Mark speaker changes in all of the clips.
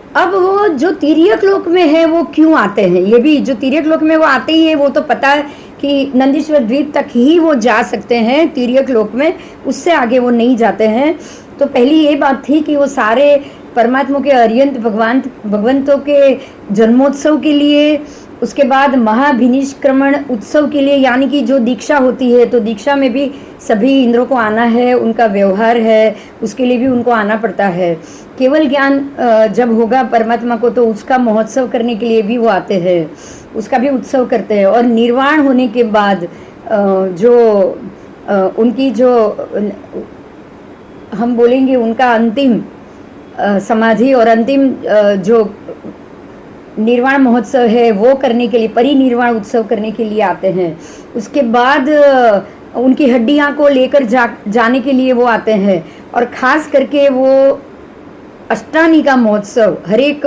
Speaker 1: अब वो जो तिर्यक लोक में है वो क्यों आते हैं, ये भी जो तिर्यक लोक में वो आते ही है, वो तो पता है कि नंदीश्वर द्वीप तक ही वो जा सकते हैं तिर्यक लोक में, उससे आगे वो नहीं जाते हैं। तो पहली ये बात थी कि वो सारे परमात्मा के अरियंत भगवंतों के जन्मोत्सव के लिए, उसके बाद महाभिनिष्क्रमण उत्सव के लिए, यानी कि जो दीक्षा होती है तो दीक्षा में भी सभी इंद्रों को आना है, उनका व्यवहार है, उसके लिए भी उनको आना पड़ता है। केवल ज्ञान जब होगा परमात्मा को तो उसका महोत्सव करने के लिए भी वो आते हैं, उसका भी उत्सव करते हैं। और निर्वाण होने के बाद जो उनकी जो हम बोलेंगे उनका अंतिम समाधि और अंतिम जो निर्वाण महोत्सव है वो करने के लिए, परिनिर्वाण उत्सव करने के लिए आते हैं। उसके बाद उनकी हड्डियां को लेकर जाने के लिए वो आते हैं। और ख़ास करके वो अष्टानी का महोत्सव, हर एक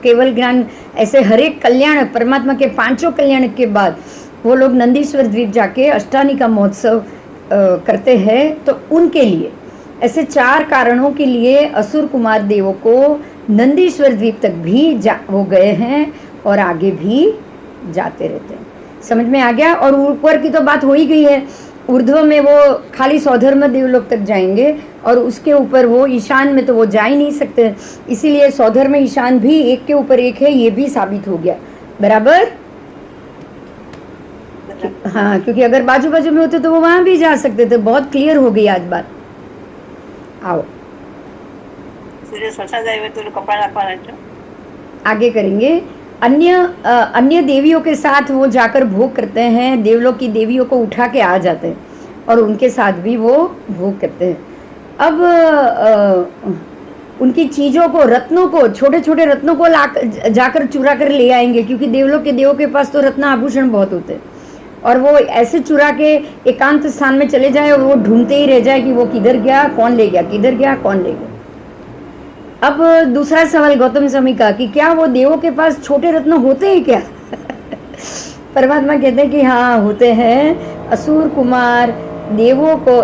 Speaker 1: केवल ज्ञान ऐसे हर एक कल्याण परमात्मा के पांचों कल्याण के बाद वो लोग नंदीश्वर द्वीप जाके अष्टानी का महोत्सव करते हैं। तो उनके लिए ऐसे 4 कारणों के लिए असुर कुमार देवों को नंदीश्वर द्वीप तक भी वो गए हैं और आगे भी जाते रहते हैं। समझ में आ गया। और ऊपर की तो बात हो ही गई है, ऊर्ध्व में वो खाली सौधर्म देवलोक तक जाएंगे और उसके ऊपर वो ईशान में तो वो जा ही नहीं सकते, इसीलिए सौधर्म ईशान भी एक के ऊपर एक है, ये भी साबित हो गया। बराबर। हाँ, क्योंकि अगर बाजू बाजू में होते तो वो वहां भी जा सकते थे। बहुत क्लियर हो गई आज बात। आओ आगे करेंगे। अन्य देवियों के साथ वो जाकर भोग करते हैं, देवलोक की देवियों को उठा के आ जाते हैं और उनके साथ भी वो भोग करते हैं। अब उनकी चीज़ों को, रत्नों को, छोटे छोटे रत्नों को जाकर चुरा कर ले आएंगे, क्योंकि देवलोक के देवों के पास तो रत्न आभूषण बहुत होते हैं। और वो ऐसे चुरा के एकांत स्थान में चले जाए और वो ढूंढते ही रह जाए कि वो किधर गया, कौन ले गया, किधर गया, कौन ले गया। अब दूसरा सवाल गौतम स्वामी का कि क्या वो देवों के पास छोटे रत्न होते हैं क्या? परमात्मा कहते हैं कि हाँ होते हैं। असुर कुमार देवों को,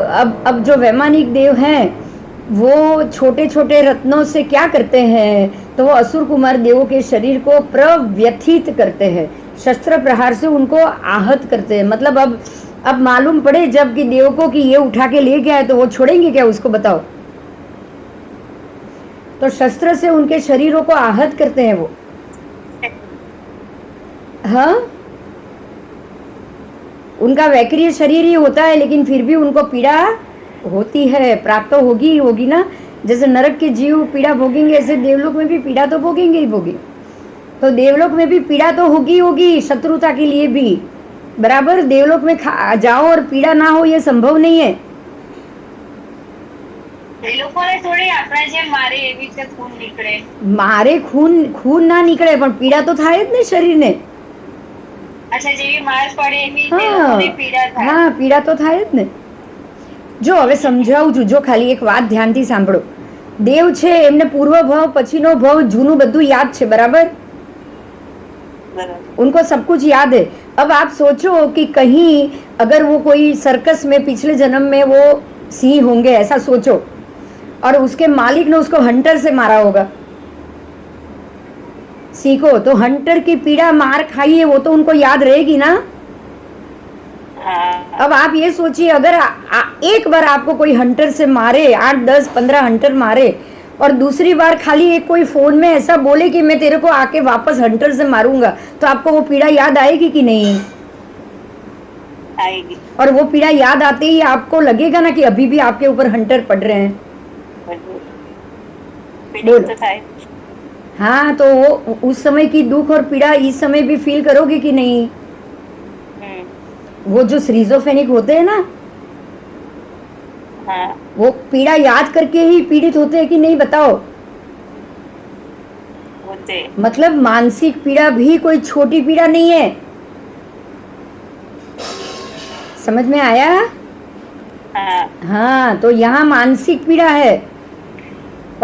Speaker 1: अब जो वैमानिक देव हैं वो छोटे छोटे रत्नों से क्या करते हैं, तो वो असुर कुमार देवों के शरीर को प्रव्यथित करते हैं, शस्त्र प्रहार से उनको आहत करते हैं। मतलब अब मालूम पड़े जब कि देव को कि ये उठा के ले गया है तो वो छोड़ेंगे क्या उसको, बताओ। तो शस्त्र से उनके शरीरों को आहत करते हैं वो। हाँ, उनका वैक्रिय शरीर ही होता है लेकिन फिर भी उनको पीड़ा होती है, प्राप्त तो होगी ना। जैसे नरक के जीव पीड़ा भोगेंगे, ऐसे देवलोक में भी पीड़ा तो भोगेंगे ही भोगी। तो देवलोक में भी पीड़ा तो होगी शत्रुता के लिए भी। बराबर। देवलोक में जाओ और पीड़ा ना हो ये संभव नहीं है। मारे खून ना निकले पण पीड़ा तो थाय ज ने शरीर ने। हाँ, पीड़ा तो थाय ज ने। जो હવે સમજાવું છું, જો ખાલી એક વાત ધ્યાનથી સાંભળો। દેવ છે એમને પૂર્વ ભાવ પછીનો ભાવ જૂનું બધું યાદ છે, બરાબર? उनको सब कुछ याद है। अब आप सोचो कि कहीं अगर वो कोई सर्कस में पिछले जन्म में वो सिंह होंगे, ऐसा सोचो, और उसके मालिक ने उसको हंटर से मारा होगा सिंह को, तो हंटर की पीड़ा मार खाई है वो तो उनको याद रहेगी ना। अब आप ये सोचिए, अगर एक बार आपको कोई हंटर से मारे, 8, 10, 15 हंटर मारे, और दूसरी बार खाली एक कोई फोन में ऐसा बोले कि मैं तेरे को आके वापस हंटर से मारूंगा, तो आपको वो पीड़ा याद आएगी कि नहीं?
Speaker 2: आएगी।
Speaker 1: और वो पीड़ा याद आते ही आपको लगेगा ना कि अभी भी आपके ऊपर हंटर पड़ रहे हैं। बोलो। हाँ, तो वो उस समय की दुख और पीड़ा इस समय भी फील करोगे कि नहीं? वो जो श्रीजोफेनिक होते हैं ना,
Speaker 2: हाँ,
Speaker 1: वो पीड़ा याद करके ही पीड़ित होते हैं कि नहीं, बताओ?
Speaker 2: होते।
Speaker 1: मतलब मानसिक पीड़ा भी कोई छोटी पीड़ा नहीं है। समझ में आया? हाँ, तो यहाँ मानसिक पीड़ा है।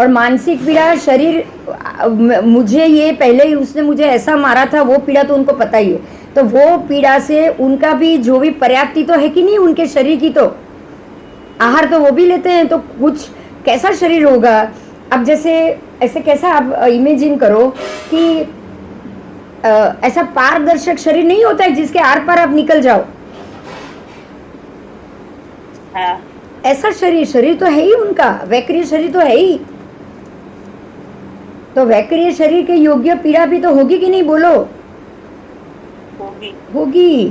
Speaker 1: और मानसिक पीड़ा शरीर, मुझे ये पहले ही उसने मुझे ऐसा मारा था, वो पीड़ा तो उनको पता ही है। तो वो पीड़ा से उनका भी जो भी पर्याप्ति तो है कि नहीं, उनके शरीर की तो आहार तो वो भी लेते हैं, तो कुछ कैसा शरीर होगा। अब जैसे ऐसे कैसा आप इमेजिन करो कि ऐसा पारदर्शक शरीर नहीं होता है जिसके आर पार आप निकल जाओ,
Speaker 2: हाँ
Speaker 1: ऐसा शरीर तो है ही उनका, वैक्रिय शरीर तो है ही। तो वैक्रिय शरीर के योग्य पीड़ा भी तो होगी कि नहीं, बोलो? होगी।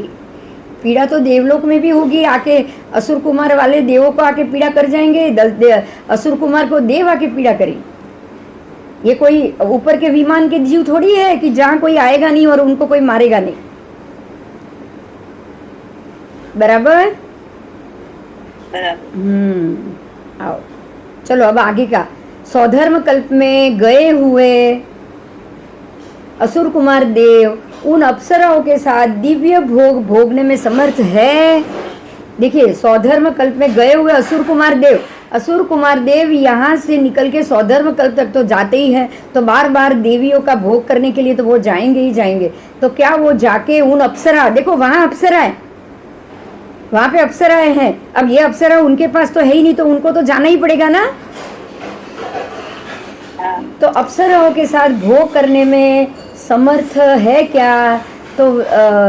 Speaker 1: पीड़ा तो देवलोक में भी होगी, आके असुर कुमार वाले देवों को आके पीड़ा कर जाएंगे, असुर कुमार को देव आके पीड़ा करेंगे। ये कोई ऊपर के विमान के जीव थोड़ी है कि जहां कोई आएगा नहीं और उनको कोई मारेगा नहीं। बराबर? आओ चलो अब आगे का। सौधर्म कल्प में गए हुए असुर कुमार देव उन अप्सराओं के साथ दिव्य भोग भोगने में समर्थ है। देखिए, सौधर्म कल्प में गए हुए असुर कुमार देव यहाँ से निकल के सौधर्म कल्प तक तो जाते ही हैं, तो बार बार देवियों का भोग करने के लिए तो वो जाएंगे ही जाएंगे। तो क्या वो जाके उन अप्सरा, देखो वहाँ अप्सरा है, वहाँ पे अप्सराएं हैं। अब ये अप्सरा उनके पास तो है ही नहीं, तो उनको तो जाना ही पड़ेगा ना। तो अप्सराओं के साथ भोग करने में समर्थ है क्या? तो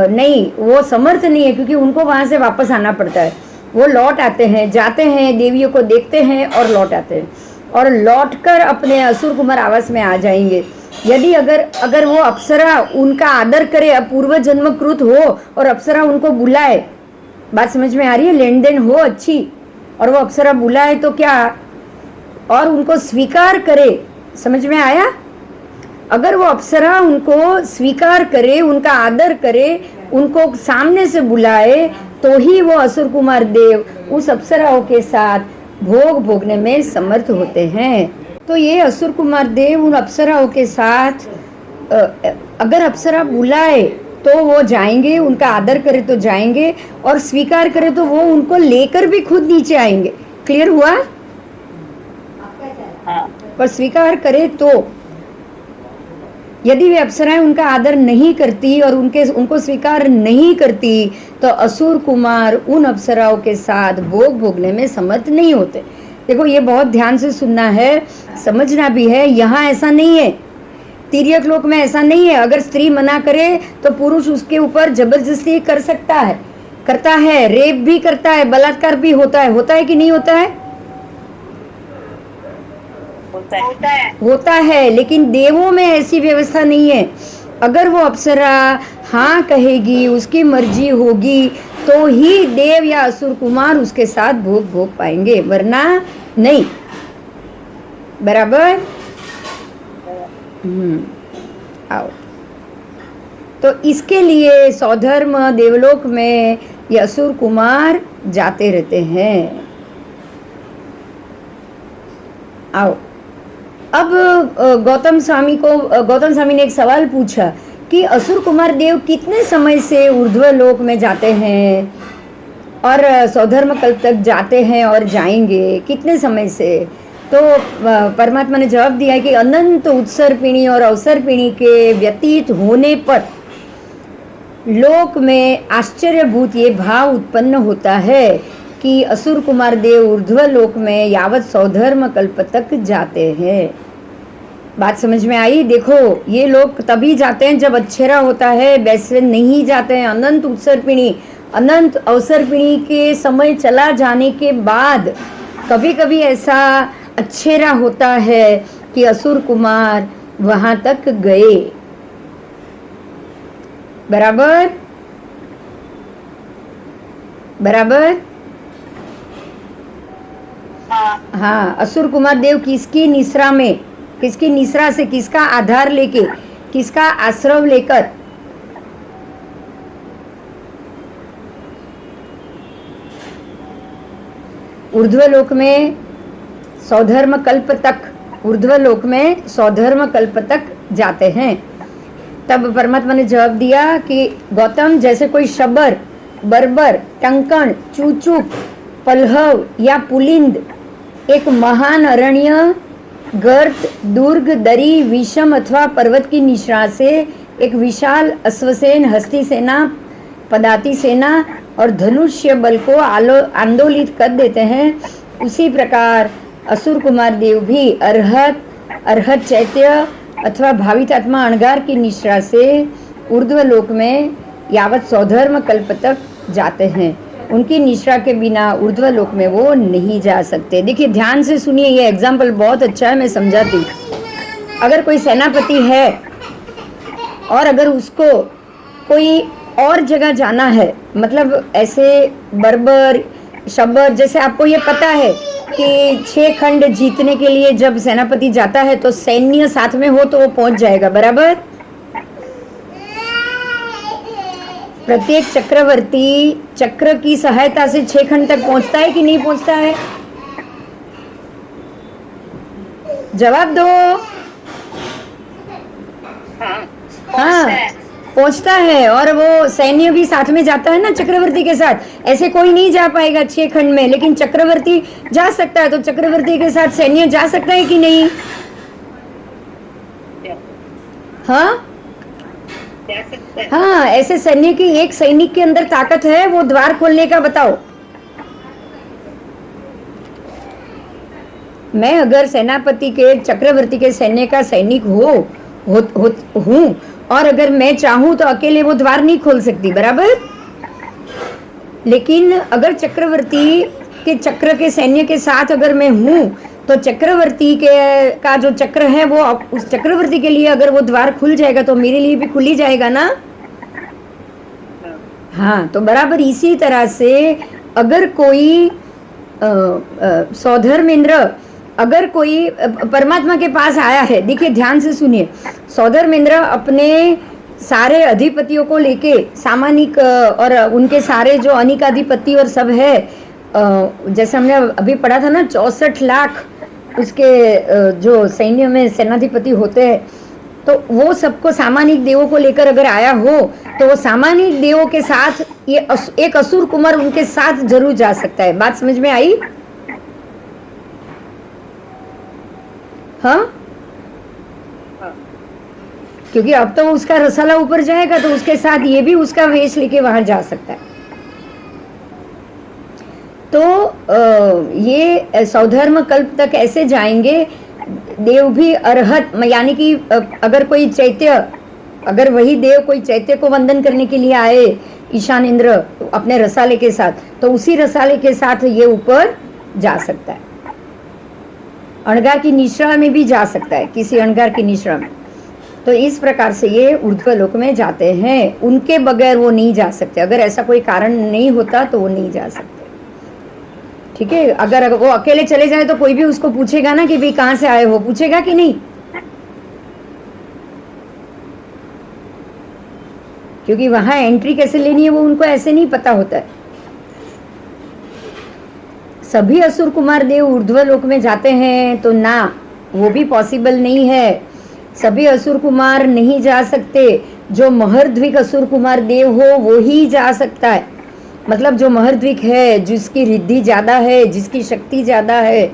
Speaker 1: नहीं, वो समर्थ नहीं है, क्योंकि उनको वहाँ से वापस आना पड़ता है। वो लौट आते हैं, जाते हैं, देवियों को देखते हैं और लौट आते हैं, और लौटकर अपने असुर कुमार आवास में आ जाएंगे। यदि अगर वो अप्सरा उनका आदर करे, पूर्व जन्मकृत हो और अप्सरा उनको बुलाए, बात समझ में आ रही है? लेन देन हो अच्छी, और वो अप्सरा बुलाए तो क्या, और उनको स्वीकार करे, समझ में आया? अगर वो अप्सरा उनको स्वीकार करे, उनका आदर करे, उनको सामने से बुलाए, तो ही वो असुर कुमार देव उस अप्सराओं के साथ भोग भोगने में समर्थ होते हैं। तो ये असुर कुमार देव उन अप्सराओं के साथ अगर अप्सरा बुलाए तो वो जाएंगे, उनका आदर करे तो जाएंगे, और स्वीकार करे तो वो उनको लेकर भी खुद नीचे आएंगे। क्लियर हुआ?
Speaker 2: हाँ।
Speaker 1: पर स्वीकार करे तो, यदि वे अप्सराएं उनका आदर नहीं करती और उनको स्वीकार नहीं करती, तो असुर कुमार उन अप्सराओं के साथ भोग भोगने में समर्थ नहीं होते। देखो, ये बहुत ध्यान से सुनना है, समझना भी है। यहाँ ऐसा नहीं है, तिर्यक लोक में ऐसा नहीं है। अगर स्त्री मना करे तो पुरुष उसके ऊपर जबरदस्ती कर सकता है, करता है, रेप भी करता है, बलात्कार भी होता है कि नहीं होता है? होता है। लेकिन देवों में ऐसी व्यवस्था नहीं है। अगर वो अप्सरा हाँ कहेगी, उसकी मर्जी होगी, तो ही देव या असुर कुमार उसके साथ भोग पाएंगे, वरना नहीं। बराबर? आओ। तो इसके लिए सौधर्म देवलोक में ये असुर कुमार जाते रहते हैं। आओ, अब गौतम स्वामी ने एक सवाल पूछा कि असुर कुमार देव कितने समय से ऊर्ध्व लोक में जाते हैं और सौधर्म कल्प तक जाते हैं और जाएंगे, कितने समय से? तो परमात्मा ने जवाब दिया है कि अनंत उत्सर्पिणी और अवसर्पिणी के व्यतीत होने पर लोक में आश्चर्यभूत ये भाव उत्पन्न होता है कि असुर कुमार देव ऊर्ध्व लोक में यावत सौधर्म कल्प तक जाते हैं। बात समझ में आई? देखो, ये लोग तभी जाते हैं जब अच्छेरा होता है, वैसे नहीं जाते हैं। अनंत उत्सर्पिणी, अनंत अवसर्पिणी के समय चला जाने के बाद कभी कभी ऐसा अच्छेरा होता है कि असुर कुमार वहां तक गए। बराबर? बराबर? हाँ, असुर कुमार देव किसकी निसरा से, किसका आधार लेके, किसका आश्रय लेकर? ऊर्ध्वलोक में सौधर्म कल्प तक, ऊर्ध्वलोक में सौधर्म कल्प तक जाते हैं। तब परमात्मा ने जवाब दिया कि गौतम, जैसे कोई शबर, बर्बर, टंकण, चूचुक, पलहव या पुलिंद एक महान अरण्य, गर्त, दुर्ग, दरी, विषम अथवा पर्वत की निश्रा से एक विशाल अश्वसेन, हस्ती सेना, पदाती सेना और धनुष्य बल को आंदोलित कर देते हैं, उसी प्रकार असुर कुमार देव भी अरहत अरहत चैत्य अथवा भावित आत्मा अणगार की निश्रा से ऊर्ध्व लोक में यावत सौधर्म कल्प तक जाते हैं। उनकी निश्रा के बिना ऊर्ध्व लोक में वो नहीं जा सकते। देखिए ध्यान से सुनिए, ये एग्जाम्पल बहुत अच्छा है, मैं समझाती। अगर कोई सेनापति है और अगर उसको कोई और जगह जाना है, मतलब ऐसे बर्बर शब्बर, जैसे आपको ये पता है कि 6 खंड जीतने के लिए जब सेनापति जाता है तो सैन्य साथ में हो तो वो पहुंच जाएगा, बराबर। प्रत्येक चक्रवर्ती चक्र की सहायता से 6 खंड तक पहुंचता है कि नहीं पहुंचता है? जवाब दो। हाँ, पहुंचता है। और वो सैन्य भी साथ में जाता है ना चक्रवर्ती के साथ। ऐसे कोई नहीं जा पाएगा 6 खंड में, लेकिन चक्रवर्ती जा सकता है। तो चक्रवर्ती के साथ सैन्य जा सकता है कि नहीं? हाँ हाँ, ऐसे सैन्य की एक सैनिक के अंदर ताकत है वो द्वार खोलने का। बताओ, मैं अगर सेनापति के चक्रवर्ती के सैन्य का सैनिक हूँ और अगर मैं चाहूं तो अकेले वो द्वार नहीं खोल सकती, बराबर। लेकिन अगर चक्रवर्ती के चक्र के सैन्य के साथ अगर मैं हूं तो चक्रवर्ती के का जो चक्र है वो उस चक्रवर्ती के लिए अगर वो द्वार खुल जाएगा तो मेरे लिए भी खुल ही जाएगा ना। हाँ, तो बराबर इसी तरह से अगर कोई सौधर्मेंद्र अगर कोई परमात्मा के पास आया है, देखिए ध्यान से सुनिए, सौधर्मेंद्र अपने सारे अधिपतियों को लेके सामानिक और उनके सारे जो अनिकाधिपति और सब है, जैसे हमने अभी पढ़ा था ना 64 लाख उसके जो सैन्य में सेनाधिपति होते हैं, तो वो सबको सामानिक देवों को लेकर अगर आया हो तो वो सामानिक देवों के साथ ये एक असुर कुमार उनके साथ जरूर जा सकता है। बात समझ में आई? हाँ, क्योंकि अब तो उसका रसाला ऊपर जाएगा तो उसके साथ ये भी उसका वेश लेके वहां जा सकता है। तो ये सौधर्म कल्प तक ऐसे जाएंगे देव भी अरहत, यानी कि अगर कोई चैत्य, अगर वही देव कोई चैत्य को वंदन करने के लिए आए ईशान इंद्र अपने रसाले के साथ, तो उसी रसाले के साथ ये ऊपर जा सकता है। अणगार की निश्रा में भी जा सकता है, किसी अणगार की निश्रा में। तो इस प्रकार से ये ऊर्ध्व लोक में जाते हैं, उनके बगैर वो नहीं जा सकते। अगर ऐसा कोई कारण नहीं होता तो वो नहीं जा सकते, ठीक है। अगर वो अकेले चले जाए तो कोई भी उसको पूछेगा ना कि भाई कहाँ से आए हो, पूछेगा कि नहीं? क्योंकि वहां एंट्री कैसे लेनी है वो उनको ऐसे नहीं पता होता है। सभी असुर कुमार देव ऊर्ध्व लोक में जाते हैं तो ना, वो भी पॉसिबल नहीं है। सभी असुर कुमार नहीं जा सकते। जो महर्द्विक असुर कुमार देव हो वो ही जा सकता है। मतलब जो महर्द्विक है, जिसकी रिद्धि ज़्यादा है, जिसकी शक्ति ज़्यादा है,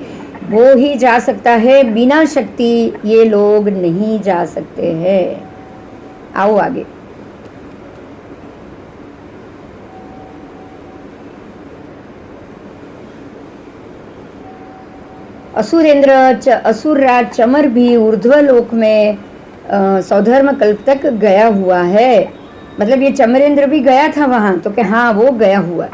Speaker 1: वो ही जा सकता है। बिना शक्ति ये लोग नहीं जा सकते हैं। आओ आगे। असुरेंद्र असुरराज चमर भी ऊर्ध्व लोक में सौधर्म कल्प तक गया हुआ है। मतलब ये चमरेंद्र भी गया था वहाँ, तो क्या? हाँ, वो गया हुआ है।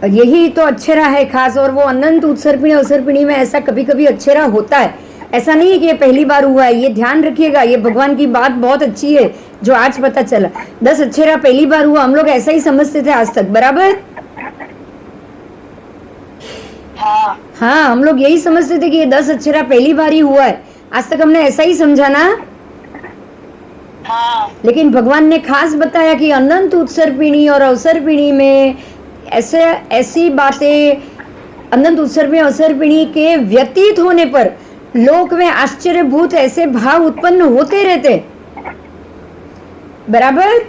Speaker 1: और यही तो अक्षरा है खास। और वो अनंत उत्सर्पिणी अवसर्पिणी में ऐसा कभी कभी अक्षरा होता है। ऐसा नहीं है कि ये पहली बार हुआ है, ये ध्यान रखिएगा। ये भगवान की बात बहुत अच्छी है जो आज पता चला। 10 अक्षरा पहली बार हुआ, हम लोग ऐसा ही समझते थे आज तक, बराबर। हाँ, हम लोग यही समझते थे कि ये 10 अक्षरा पहली बार ही हुआ है। आज तक हमने ऐसा ही समझा ना। हाँ। लेकिन भगवान ने खास बताया कि अनंत उत्सर्पिणी और अवसर्पिणी में ऐसी बातें, अनंत उत्सर्पिणी अवसर्पिणी के व्यतीत होने पर लोक में आश्चर्यभूत ऐसे भाव उत्पन्न होते रहते, बराबर।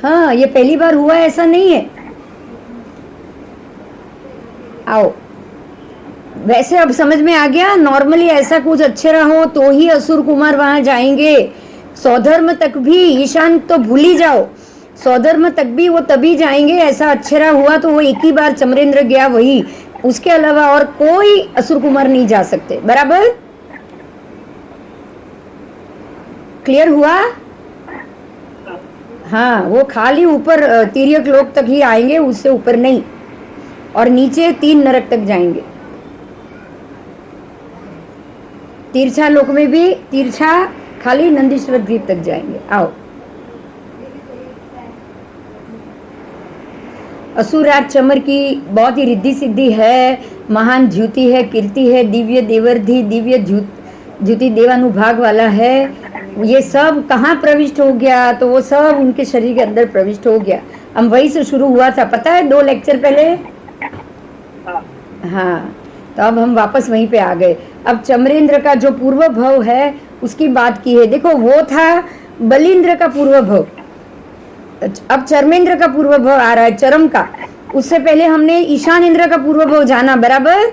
Speaker 1: हाँ, ये पहली बार हुआ है ऐसा नहीं है। आओ, वैसे अब समझ में आ गया। नॉर्मली ऐसा कुछ अक्षरा हो तो ही असुर कुमार वहां जाएंगे। सौधर्म तक भी, ईशान तो भूल ही जाओ, सौधर्म तक भी वो तभी जाएंगे। ऐसा अक्षरा हुआ तो वो एक ही बार चमरेंद्र गया, वही उसके अलावा और कोई असुर कुमार नहीं जा सकते। बराबर, क्लियर हुआ? हाँ, वो खाली ऊपर तिर्यक लोक तक ही आएंगे, उससे ऊपर नहीं, और नीचे 3 नरक तक जाएंगे। तीर्छा लोक में भी तीर्छा खाली नंदीश्वर द्वीप तक जाएंगे। आओ, असुरराज चमर की बहुत ही रिद्धि सिद्धि है, महान ज्योति है, कीर्ति है, दिव्य देवर्धि, दिव्य ज्योति देवानुभाग वाला है। ये सब कहाँ प्रविष्ट हो गया? तो वो सब उनके शरीर के अंदर प्रविष्ट हो गया। हम वहीं से शुरू हुआ था, पता है, 2 लेक्चर पहले। हाँ, तो अब हम वापस वहीं पे आ गए। अब चमरेंद्र का जो पूर्व भव है उसकी बात की है। देखो, वो था बलिंद्र का पूर्व भव, अब चर्मेंद्र का पूर्व भव आ रहा है, चरम का। उससे पहले हमने ईशान इंद्र का पूर्व भव जाना। बराबर,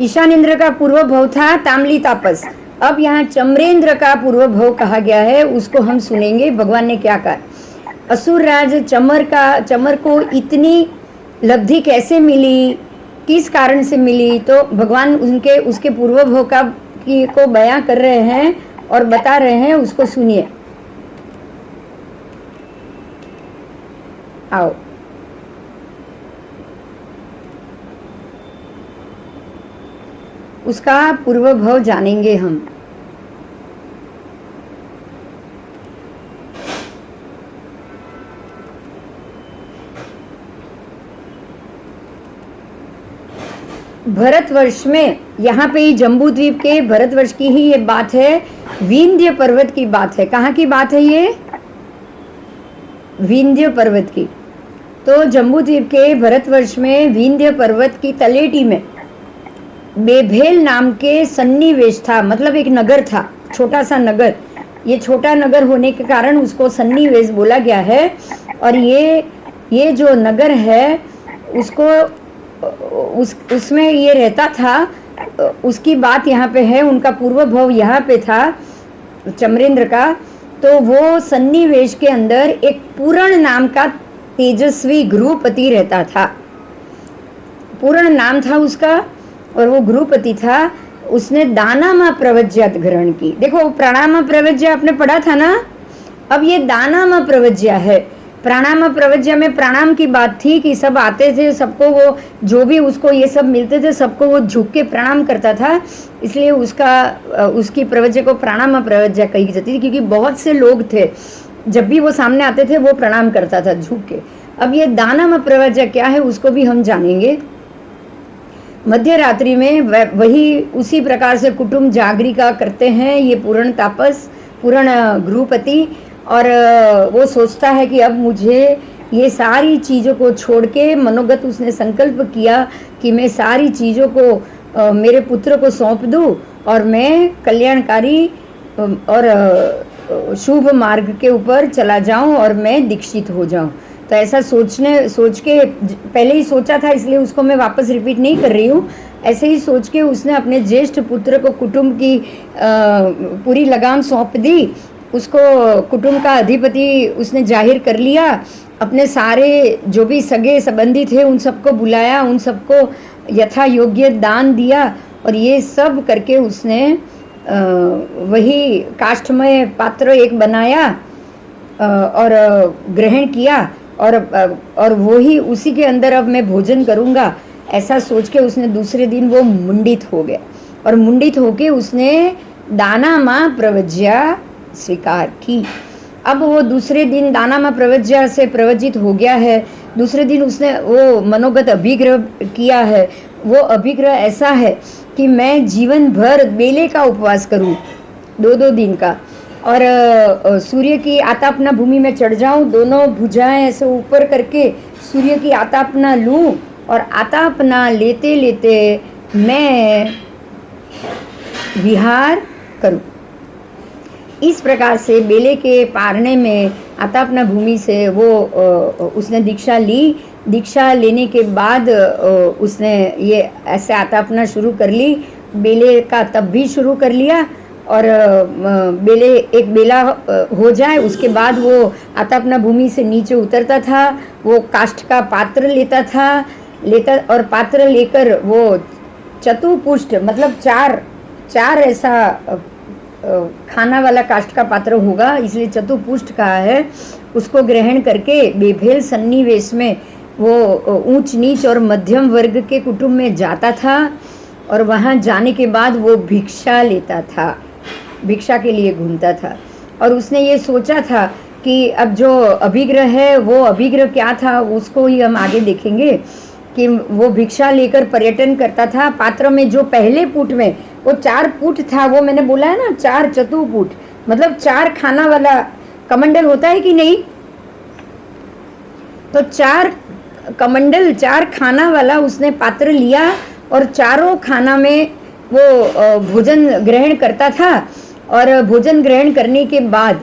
Speaker 1: ईशान इंद्र का पूर्व भव था ताम्ली तापस। अब यहाँ चमरेंद्र का पूर्व भव कहा गया है, उसको हम सुनेंगे भगवान ने क्या कहा। असुर राज चमर को इतनी लब्धि कैसे मिली, किस कारण से मिली, तो भगवान उसके पूर्व भव को बयां कर रहे हैं और बता रहे हैं, उसको सुनिए। आओ, उसका पूर्व भव जानेंगे हम। भरतवर्ष में, यहाँ पे ही जम्बू द्वीप के भरतवर्ष की ही ये बात है, विंध्य पर्वत की बात है। कहाँ की बात है ये? विंध्य पर्वत की। तो जम्बू द्वीप के भरतवर्ष में विंध्य पर्वत की तलेटी में बेभेल नाम के सन्निवेश था, मतलब एक नगर था, छोटा सा नगर। ये छोटा नगर होने के कारण उसको सन्निवेश बोला गया है। और ये जो नगर है उसको उसमें ये रहता था, उसकी बात यहाँ पे है। उनका पूर्व भव यहाँ पे था चमरेंद्र का। तो वो सन्निवेश के अंदर एक पूर्ण नाम का तेजस्वी गृहपति रहता था, पूर्ण नाम था उसका, और वो गृहपति था। उसने दानामा प्रवज्या ग्रहण की। देखो, प्राणामा प्रवज्या आपने पढ़ा था ना, अब ये दानामा प्रवज्या है। प्राणामा प्रवज्या में प्रणाम की बात थी कि सब आते थे, सबको वो जो भी उसको ये सब मिलते थे सबको वो झुक के प्रणाम करता था, इसलिए उसकी प्रवज्या को प्राणामा प्रवज्या कही जाती थी, क्योंकि बहुत से लोग थे, जब भी वो सामने आते थे वो प्रणाम करता था झुक के। अब ये दानामा प्रवज्या क्या है उसको भी हम जानेंगे। मध्य रात्रि में वही उसी प्रकार से कुटुंब जागरिका करते हैं ये पूर्ण तापस, पूर्ण गृहपति। और वो सोचता है कि अब मुझे ये सारी चीज़ों को छोड़ के, मनोगत उसने संकल्प किया कि मैं सारी चीज़ों को मेरे पुत्र को सौंप दूँ और मैं कल्याणकारी और शुभ मार्ग के ऊपर चला जाऊं और मैं दीक्षित हो जाऊं। तो ऐसा सोच के पहले ही सोचा था, इसलिए उसको मैं वापस रिपीट नहीं कर रही हूँ। ऐसे ही सोच के उसने अपने ज्येष्ठ पुत्र को कुटुंब की पूरी लगाम सौंप दी। उसको कुटुंब का अधिपति उसने जाहिर कर लिया। अपने सारे जो भी सगे संबंधी थे उन सबको बुलाया, उन सबको यथा योग्य दान दिया, और ये सब करके उसने वही काष्ठमय पात्र एक बनाया और ग्रहण किया, और वही उसी के अंदर अब मैं भोजन करूँगा, ऐसा सोच के उसने दूसरे दिन वो मुंडित हो गया। और मुंडित होके उसने दानामा प्रवज्या स्वीकार की। अब वो दूसरे दिन दानामा प्रवज्या से प्रवजित हो गया है। दूसरे दिन उसने वो मनोगत अभिग्रह किया है। वो अभिग्रह ऐसा है कि मैं जीवन भर बेले का उपवास करूं, 2-2 दिन का, और सूर्य की आतापना भूमि में चढ़ जाऊं, दोनों भुजाएं ऐसे ऊपर करके सूर्य की आतापना लूं, और आतापना लेते लेते मैं विहार करूं। इस प्रकार से बेले के पारने में आतापना भूमि से वो उसने दीक्षा ली। दीक्षा लेने के बाद उसने ये ऐसे आतापना शुरू कर ली, बेले का तप भी शुरू कर लिया, और एक बेला हो जाए, उसके बाद वो आता अपना भूमि से नीचे उतरता था, वो काष्ठ का पात्र लेता और पात्र लेकर वो चतुपुष्ट मतलब चार ऐसा खाना वाला काष्ठ का पात्र होगा, इसलिए चतुपुष्ट कहा है, उसको ग्रहण करके बेभेल सन्निवेश में वो ऊंच नीच और मध्यम वर्ग के कुटुंब में जाता था और वहाँ जाने के बाद वो भिक्षा लेता था, भिक्षा के लिए घूमता था। और उसने ये सोचा था कि अब जो अभिग्रह है वो अभिग्रह क्या था उसको ही हम आगे देखेंगे कि वो भिक्षा लेकर पर्यटन करता था। पात्र में जो पहले पुट में वो 4 पुट था, वो मैंने बोला है ना 4 चतुपुट, मतलब 4 खाना वाला कमंडल होता है कि नहीं, तो 4 कमंडल 4 खाना वाला उसने पात्र लिया और चारों खाना में वो भोजन ग्रहण करता था। और भोजन ग्रहण करने के बाद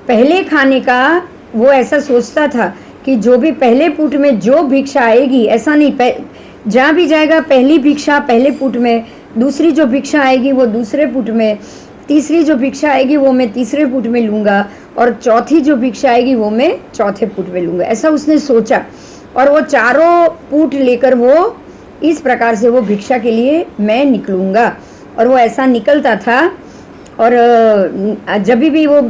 Speaker 1: पहले खाने का वो ऐसा सोचता था कि जो भी पहले पुट में जो भिक्षा आएगी, ऐसा नहीं जहाँ भी जाएगा पहली भिक्षा पहले पुट में, दूसरी जो भिक्षा आएगी वो दूसरे पुट में, तीसरी जो भिक्षा आएगी वो मैं तीसरे पुट में लूँगा और चौथी जो भिक्षा आएगी वो मैं चौथे पुट में लूँगा, ऐसा उसने सोचा। और वो चारों पुट लेकर वो इस प्रकार से वो भिक्षा के लिए मैं निकलूँगा, और वो ऐसा निकलता था। और जब भी वो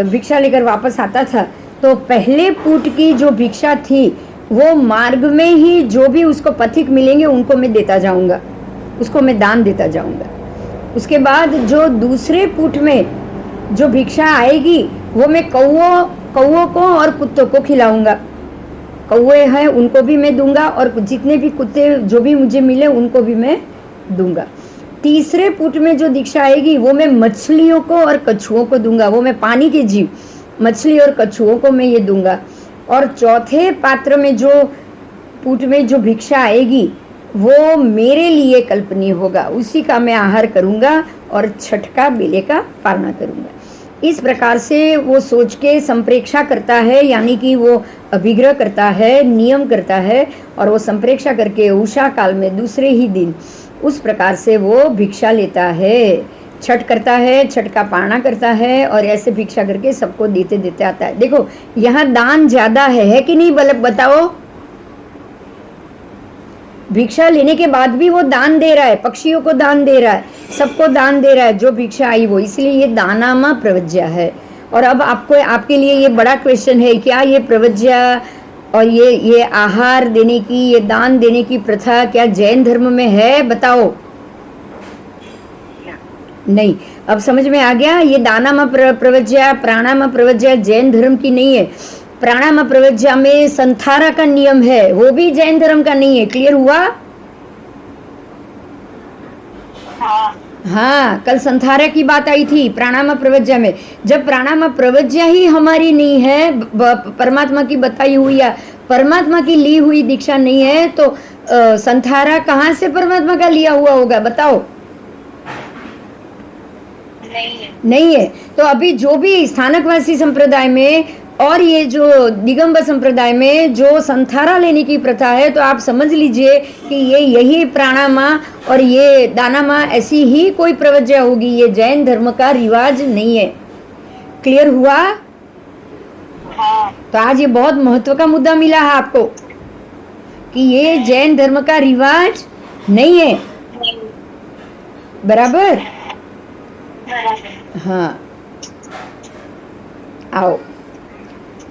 Speaker 1: भिक्षा लेकर वापस आता था तो पहले पुट की जो भिक्षा थी वो मार्ग में ही जो भी उसको पथिक मिलेंगे उनको मैं देता जाऊंगा, उसको मैं दान देता जाऊंगा। उसके बाद जो दूसरे पुट में जो भिक्षा आएगी वो मैं कौओं को और कुत्तों को खिलाऊंगा, कौए हैं उनको भी मैं दूंगा और जितने भी कुत्ते जो भी मुझे मिले उनको भी मैं दूंगा। तीसरे पुट में जो दीक्षा आएगी वो मैं मछलियों को और कछुओं को दूंगा, वो मैं पानी के जीव मछली और कछुओं को मैं ये दूंगा। और चौथे पात्र में जो पुट में जो भिक्षा आएगी वो मेरे लिए कल्पनीय होगा, उसी का मैं आहार करूंगा और छठ का बेले का पालना करूंगा। इस प्रकार से वो सोच के संप्रेक्षा करता है, यानी कि वो अभिग्रह करता है, नियम करता है, और वो संप्रेक्षा करके उषा काल में दूसरे ही दिन उस प्रकार से वो भिक्षा लेता है, छठ करता है, छठ का पालना करता है और ऐसे भिक्षा करके सबको देते देते आता है। देखो यहाँ दान ज्यादा है कि नहीं, बताओ। भिक्षा लेने के बाद भी वो दान दे रहा है, पक्षियों को दान दे रहा है, सबको दान दे रहा है जो भिक्षा आई वो, इसलिए ये दानामा प्रवज्या है। और अब आपके लिए ये बड़ा क्वेश्चन है, क्या ये प्रवज्या और ये आहार देने की, ये दान देने की प्रथा क्या जैन धर्म में है, बताओ। नहीं, अब समझ में आ गया। ये दानामा प्रवज्या, प्राणामा प्रवज्या जैन धर्म की नहीं है। प्राणामा प्रवज्या में संथारा का नियम है, वो भी जैन धर्म का नहीं है। क्लियर हुआ? हाँ, कल संथारा की बात आई थी प्राणामा प्रवज्या में। जब प्राणामा प्रवज्या ही हमारी नहीं है, परमात्मा की बताई हुई या परमात्मा की ली हुई दीक्षा नहीं है, तो संथारा कहाँ से परमात्मा का लिया हुआ होगा, बताओ। नहीं है। तो अभी जो भी स्थानकवासी संप्रदाय में और ये जो दिगंबर संप्रदाय में जो संथारा लेने की प्रथा है, तो आप समझ लीजिए कि यही प्राणामा और ये दानामा ऐसी ही कोई प्रवज्या होगी, ये जैन धर्म का रिवाज नहीं है। क्लियर हुआ? हाँ। तो आज ये बहुत महत्व का मुद्दा मिला है आपको कि ये जैन धर्म का रिवाज नहीं है। बराबर? हाँ, आओ।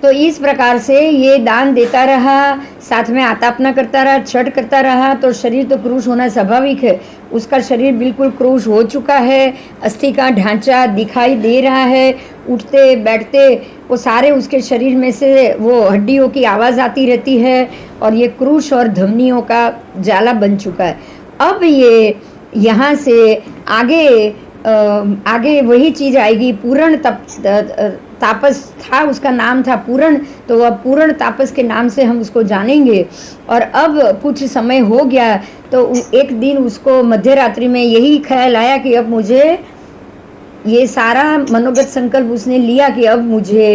Speaker 1: तो इस प्रकार से ये दान देता रहा, साथ में आतापना करता रहा, छठ करता रहा, तो शरीर तो क्रूश होना स्वाभाविक है। उसका शरीर बिल्कुल क्रूश हो चुका है, अस्थि का ढांचा दिखाई दे रहा है, उठते बैठते वो सारे उसके शरीर में से वो हड्डियों की आवाज़ आती रहती है, और ये क्रूश और धमनियों का जाला बन चुका है। अब ये यहाँ से आगे वही चीज़ आएगी। पूर्ण तापस था, उसका नाम था पूर्ण, तो वह पूर्ण तापस के नाम से हम उसको जानेंगे। और अब कुछ समय हो गया, तो एक दिन उसको मध्य रात्रि में यही ख्याल आया कि अब मुझे ये सारा मनोगत संकल्प उसने लिया कि अब मुझे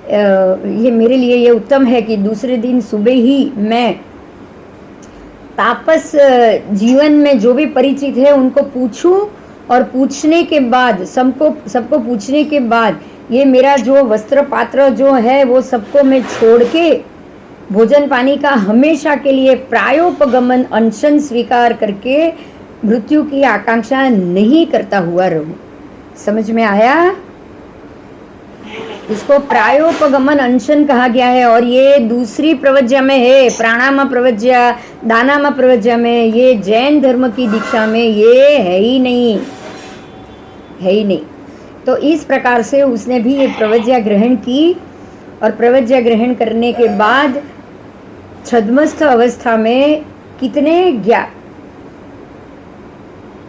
Speaker 1: ये मेरे लिए ये उत्तम है कि दूसरे दिन सुबह ही मैं तापस जीवन में जो भी परिचित है उनको पूछूं और पूछने के बाद सबको पूछने के बाद ये मेरा जो वस्त्र पात्र जो है वो सबको मैं छोड़ के भोजन पानी का हमेशा के लिए प्रायोपगमन अनशन स्वीकार करके मृत्यु की आकांक्षा नहीं करता हुआ रहूं। समझ में आया? इसको प्रायोपगमन अनशन कहा गया है और ये दूसरी प्रवज्या में है, प्राणामा प्रवज्या, दानामा प्रवज्या में। ये जैन धर्म की दीक्षा में ये है ही नहीं, है ही नहीं। तो इस प्रकार से उसने भी ये प्रवज्या ग्रहण की और प्रवज्या ग्रहण करने के बाद छद्मस्थ अवस्था में कितने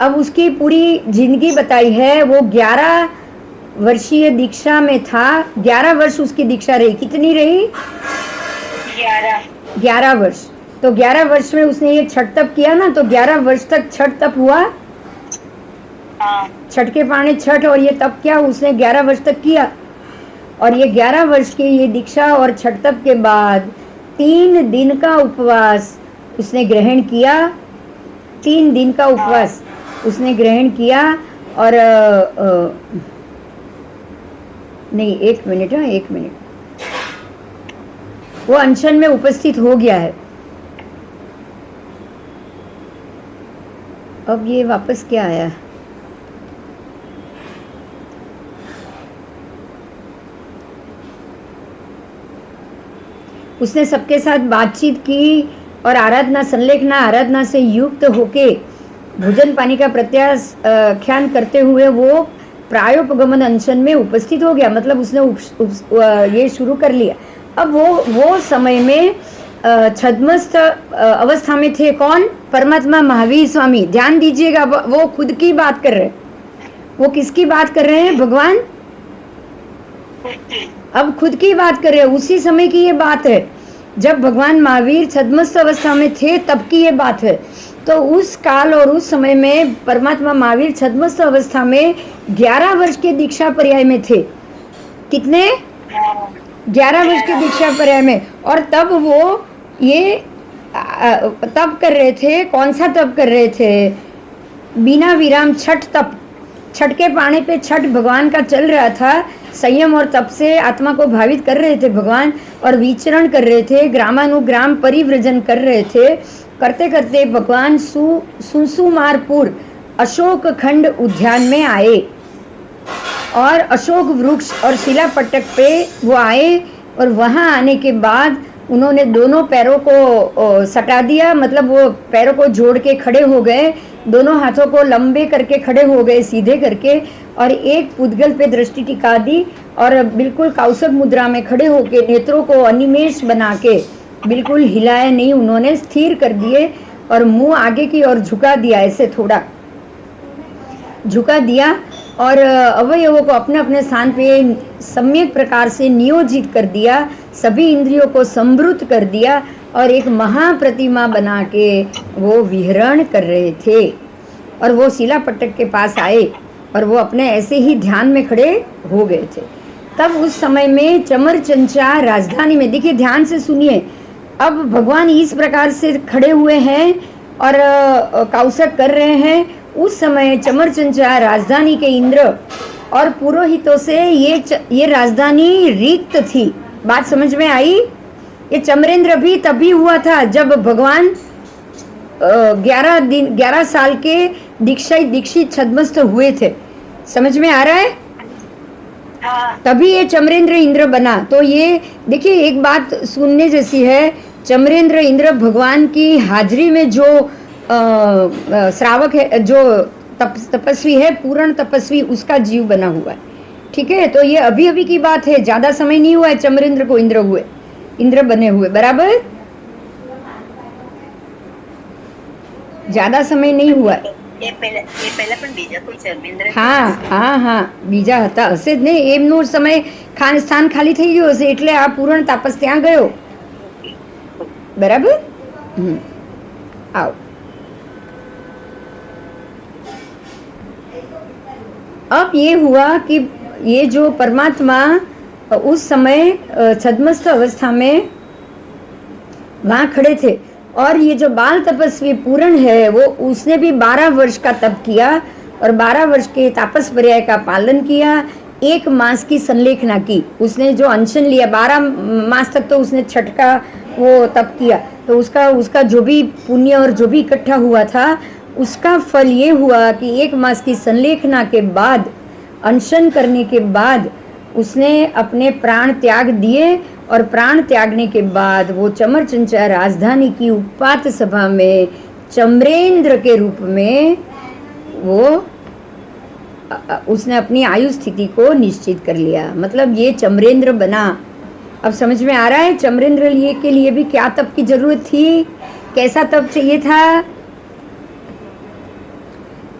Speaker 1: अब उसकी पूरी जिंदगी बताई है। वो 11 वर्षीय दीक्षा में था, 11 वर्ष उसकी दीक्षा रही। कितनी रही? 11 वर्ष। तो 11 वर्ष में उसने ये छठ तप किया ना, तो 11 वर्ष तक छठ तप हुआ। छठ के पाने छठ और ये तप क्या उसने 11 वर्ष तक किया। और ये 11 वर्ष की ये दीक्षा और छठ तप के बाद 3 दिन का उपवास उसने ग्रहण किया। 3 दिन का उपवास उसने ग्रहण किया। और नहीं, 1 मिनट, 1 मिनट, वो अनशन में उपस्थित हो गया है। अब ये वापस क्या आया? उसने सबके साथ बातचीत की और आराधना, संलेखना आराधना से युक्त होके भोजन पानी का प्रत्याख्यान करते हुए वो प्रायोपगमन अनशन में उपस्थित हो गया। मतलब उसने ये शुरू कर लिया। अब वो समय में छद्मस्थ अवस्था में थे। कौन? परमात्मा महावीर स्वामी। ध्यान दीजिएगा, वो खुद की बात कर रहे हैं। वो किसकी बात कर रहे हैं? भगवान अब खुद की बात कर रहे हैं। उसी समय की ये बात है जब भगवान महावीर छद्मस्थ अवस्था में थे, तब की ये बात है। तो उस काल और उस समय में परमात्मा महावीर छद्मस्थ अवस्था में 11 वर्ष के दीक्षा पर्याय में थे। कितने? 11 वर्ष के दीक्षा पर्याय में। और तब वो ये तप कर रहे थे। कौन सा तप कर रहे थे? बिना विराम छठ तप। छठ के पाने पे छठ भगवान का चल रहा था। संयम और तप से आत्मा को भावित कर रहे थे भगवान और विचरण कर रहे थे, ग्रामानुग्राम परिव्रजन कर रहे थे। करते करते भगवान सुसुमारपुर अशोक खंड उद्यान में आए और अशोक वृक्ष और शिला पट्टक पे वो आए। और वहाँ आने के बाद उन्होंने दोनों पैरों को सटा दिया। मतलब वो पैरों को जोड़ के खड़े हो गए, दोनों हाथों को लंबे करके खड़े हो गए, सीधे करके, और एक पुद्गल पे दृष्टि टिका दी और बिल्कुल कौसब मुद्रा में खड़े होके नेत्रों को अनिमेष बना के बिल्कुल हिलाया नहीं, उन्होंने स्थिर कर दिए और मुंह आगे की ओर झुका दिया। ऐसे थोड़ा झुका दिया और अवयवों को अपने अपने स्थान पे सम्यक प्रकार से नियोजित कर दिया। सभी इंद्रियों को संवृत कर दिया और एक महाप्रतिमा बना के वो विहरण कर रहे थे। और वो शिला पट्टक के पास आए और वो अपने ऐसे ही ध्यान में खड़े हो गए थे। तब उस समय में चमरचंचा राजधानी में, देखिए ध्यान से सुनिए, अब भगवान इस प्रकार से खड़े हुए हैं और कौशक कर रहे हैं। उस समय चमरचंचा राजधानी के इंद्र और पुरोहितों से ये राजधानी रिक्त थी। बात समझ में आई? ये चमरेंद्र भी तभी हुआ था जब भगवान 11 साल के दीक्षित छद्मस्थ हुए थे। समझ में आ रहा है? तभी ये चमरेंद्र इंद्र बना। तो ये देखिए एक बात सुनने जैसी है। चमरेंद्र इंद्र भगवान की हाजिरी में जो श्रावक है, जो तपस्वी है, पूर्ण तपस्वी, उसका जीव बना हुआ है। ठीक है? तो ये अभी अभी की बात है, ज्यादा समय नहीं हुआ है चमरेंद्र को इंद्र बने हुए। बराबर? ज्यादा समय नहीं हुआ है। હા બીજા હતા હશે જ ને, એમનો સમય સ્થાન ખાલી થઈ ગયો હશે એટલે આ પૂર્ણ તાપસ ત્યાં ગયો। બરાબર? आओ। अब ये हुआ कि ये जो परमात्मा उस समय छद्मस्थ अवस्था में वहाँ खड़े थे और ये जो बाल तपस्वी पूर्ण है वो उसने भी 12 वर्ष का तप किया और 12 वर्ष के तापसपर्याय का पालन किया, 1 मास की संलेखना की। उसने जो अनशन लिया 12 मास तक, तो उसने छठ का वो तप किया, तो उसका जो भी पुण्य और जो भी इकट्ठा हुआ था उसका फल ये हुआ कि 1 मास की संलेखना के बाद, अनशन करने के बाद उसने अपने प्राण त्याग दिए, और प्राण त्यागने के बाद वो चमरचंचा राजधानी की उत्पात सभा में चम्रेंद्र के रूप में वो उसने अपनी आयु स्थिति को निश्चित कर लिया। मतलब ये चम्रेंद्र बना। अब समझ में आ रहा है चम्रेंद्र लिए के लिए भी क्या तप की जरूरत थी, कैसा तप चाहिए था।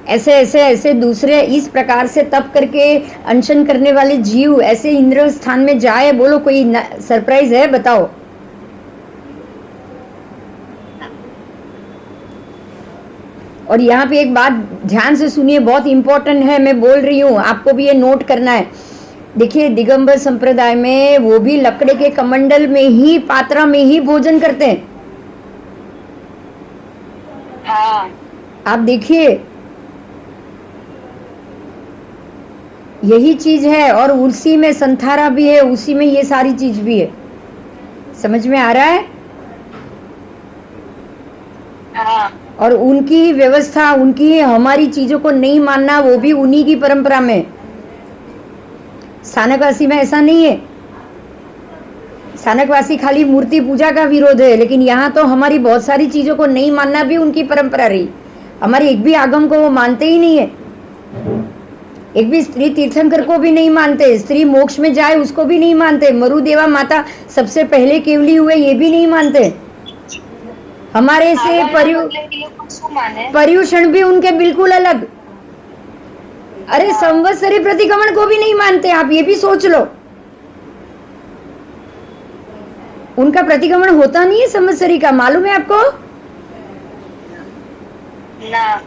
Speaker 1: ऐसे ऐसे ऐसे दूसरे इस प्रकार से तप करके अनशन करने वाले जीव ऐसे इंद्र स्थान में जाए, बोलो कोई सरप्राइज है, बताओ। और यहाँ पे एक बात ध्यान से सुनिए, बहुत इंपॉर्टेंट है, मैं बोल रही हूँ, आपको भी ये नोट करना है। देखिए दिगंबर संप्रदाय में वो भी लकड़े के कमंडल में ही, पात्रा में ही भोजन करते हैं।
Speaker 2: हाँ।
Speaker 1: आप देखिए यही चीज है, और उसी में संथारा भी है, उसी में ये सारी चीज भी है। समझ में आ रहा है।
Speaker 2: हाँ।
Speaker 1: और उनकी व्यवस्था, उनकी हमारी चीजों को नहीं मानना, वो भी उन्हीं की परंपरा में। स्थानकवासी में ऐसा नहीं है। स्थानकवासी खाली मूर्ति पूजा का विरोध है, लेकिन यहाँ तो हमारी बहुत सारी चीजों को नहीं मानना भी उनकी परंपरा रही। हमारी एक भी आगम को वो मानते ही नहीं है, एक भी स्त्री तीर्थंकर को भी नहीं मानते, स्त्री मोक्ष में जाए उसको भी नहीं मानते, मरुदेवा माता सबसे पहले केवली हुए ये भी नहीं मानते। हमारे से पर्युषण भी उनके बिल्कुल अलग। अरे संवत्सरी प्रतिक्रमण को भी नहीं मानते, आप ये भी सोच लो। उनका प्रतिक्रमण होता नहीं है संवत्सरी का, मालूम है आपको
Speaker 2: ना?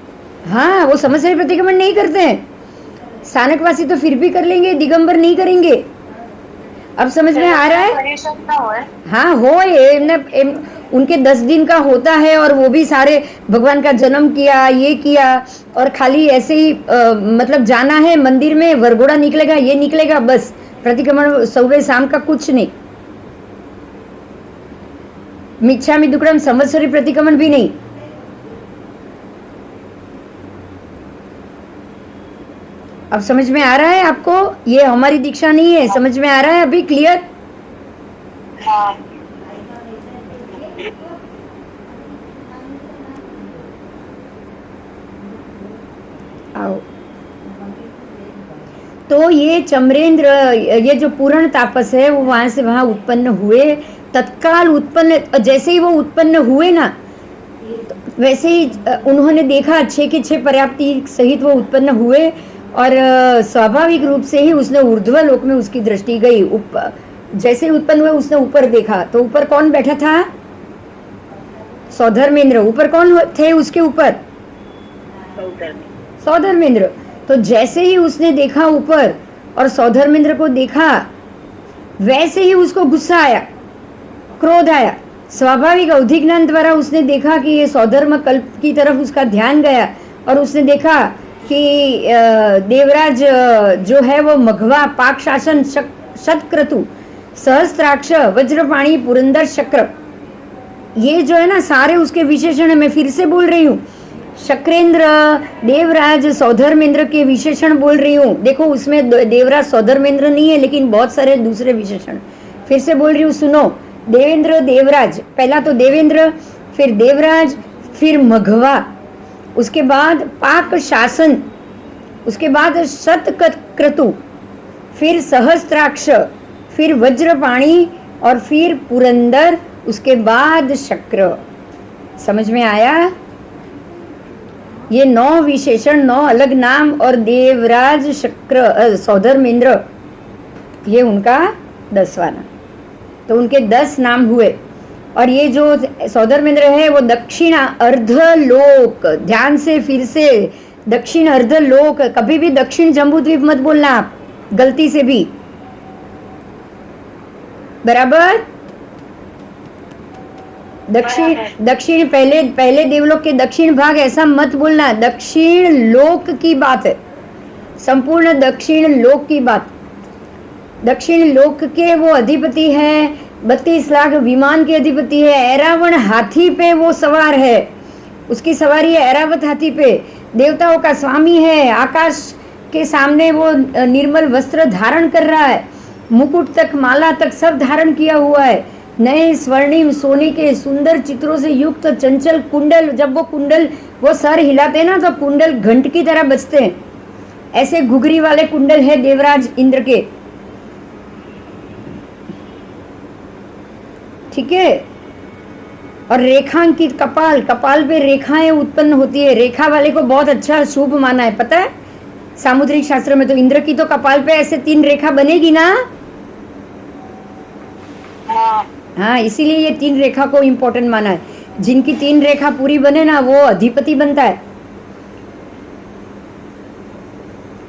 Speaker 1: हाँ, वो संवत्सरी प्रतिक्रमण नहीं करते हैं। स्थानकवासी तो फिर भी कर लेंगे, दिगंबर नहीं करेंगे। अब समझ में आ रहा है। हाँ हो, उनके 10 दिन का होता है, और वो भी सारे भगवान का जन्म किया, ये किया, और खाली ऐसे ही मतलब जाना है मंदिर में, वरघोड़ा निकलेगा, ये निकलेगा, बस प्रतिक्रमण सुबह शाम का कुछ नहीं। मिच्छामि दुक्कडम संवत्सरी प्रतिक्रमण भी नहीं। अब समझ में आ रहा है आपको, ये हमारी दीक्षा नहीं है। समझ में आ रहा है अभी क्लियर?
Speaker 2: हाँ।
Speaker 1: आओ। तो ये चम्रेंद्र, ये जो पूर्ण तापस है, वो वहां से वहां उत्पन्न हुए, तत्काल उत्पन्न। जैसे ही वो उत्पन्न हुए ना, तो वैसे ही उन्होंने देखा 6 के 6 पर्याप्ति सहित वो उत्पन्न हुए, और स्वाभाविक रूप से ही उसने ऊर्ध्व लोक में उसकी दृष्टि गई। जैसे ही उत्पन्न हुए उसने ऊपर देखा, तो ऊपर कौन बैठा था? सौधर्मेंद्र। ऊपर कौन थे उसके ऊपर? सौधर्मेंद्र। तो जैसे ही उसने देखा ऊपर और सौधर्मेंद्र को देखा, वैसे ही उसको गुस्सा आया, क्रोध आया। स्वाभाविक अवधिज्ञान द्वारा उसने देखा कि ये सौधर्म कल्प की तरफ उसका ध्यान गया, और उसने देखा कि देवराज जो है वो मघवा, पाक शासन, शतक्रतु, सहस्त्राक्ष, वज्रपाणी, पुरंदर, शक्र, ये जो है ना सारे उसके विशेषण है। मैं फिर से बोल रही हूँ, शक्रेंद्र, देवराज, सौधर्मेंद्र के विशेषण बोल रही हूँ। देखो उसमें देवराज सौधर्मेंद्र नहीं है, लेकिन बहुत सारे दूसरे विशेषण। फिर से बोल रही हूँ, सुनो। देवेंद्र, देवराज, पहला तो देवेंद्र, फिर देवराज, फिर मघवा, उसके बाद पाक शासन, उसके बाद शतक्रतु, फिर सहस्त्राक्ष, फिर वज्रपाणी, और फिर पुरंदर, उसके बाद शक्र। समझ में आया? ये 9 विशेषण, 9 अलग नाम, और देवराज, शक्र, सौधर्मेंद्र, ये उनका 10वां नाम। तो उनके 10 नाम हुए। और ये जो सौधर्मेंद्र है वो दक्षिण अर्धलोक, ध्यान से फिर से, दक्षिण अर्धलोक, कभी भी दक्षिण जम्बूद्वीप मत बोलना आप गलती से भी, बराबर? दक्षिण
Speaker 2: बराबर।
Speaker 1: दक्षिण पहले पहले देवलोक के दक्षिण भाग ऐसा मत बोलना, दक्षिण लोक की बात है, संपूर्ण दक्षिण लोक की बात। दक्षिण लोक के वो अधिपति है, 32 लाख विमान के अधिपति है, ऐरावण हाथी पे वो सवार है, उसकी सवारी है ऐरावत हाथी पे, देवताओं का स्वामी है, आकाश के सामने वो निर्मल वस्त्र धारण कर रहा है, मुकुट तक माला तक सब धारण किया हुआ है, नए स्वर्णिम सोने के सुंदर चित्रों से युक्त चंचल कुंडल, जब वो कुंडल वो सर हिलाते हैं ना तो कुंडल घंट की तरह बजते हैं, ऐसे घुघरी वाले कुंडल है देवराज इंद्र के। ठीक है। और रेखांकित कपाल, कपाल पे रेखाएं उत्पन्न होती है, रेखा वाले को बहुत अच्छा शुभ माना है, पता है सामुद्रिक शास्त्र में। तो इंद्र की तो कपाल पे ऐसे 3 रेखा बनेगी ना।
Speaker 2: हाँ
Speaker 1: हाँ, इसीलिए ये 3 रेखा को इंपॉर्टेंट माना है। जिनकी 3 रेखा पूरी बने ना वो अधिपति बनता है।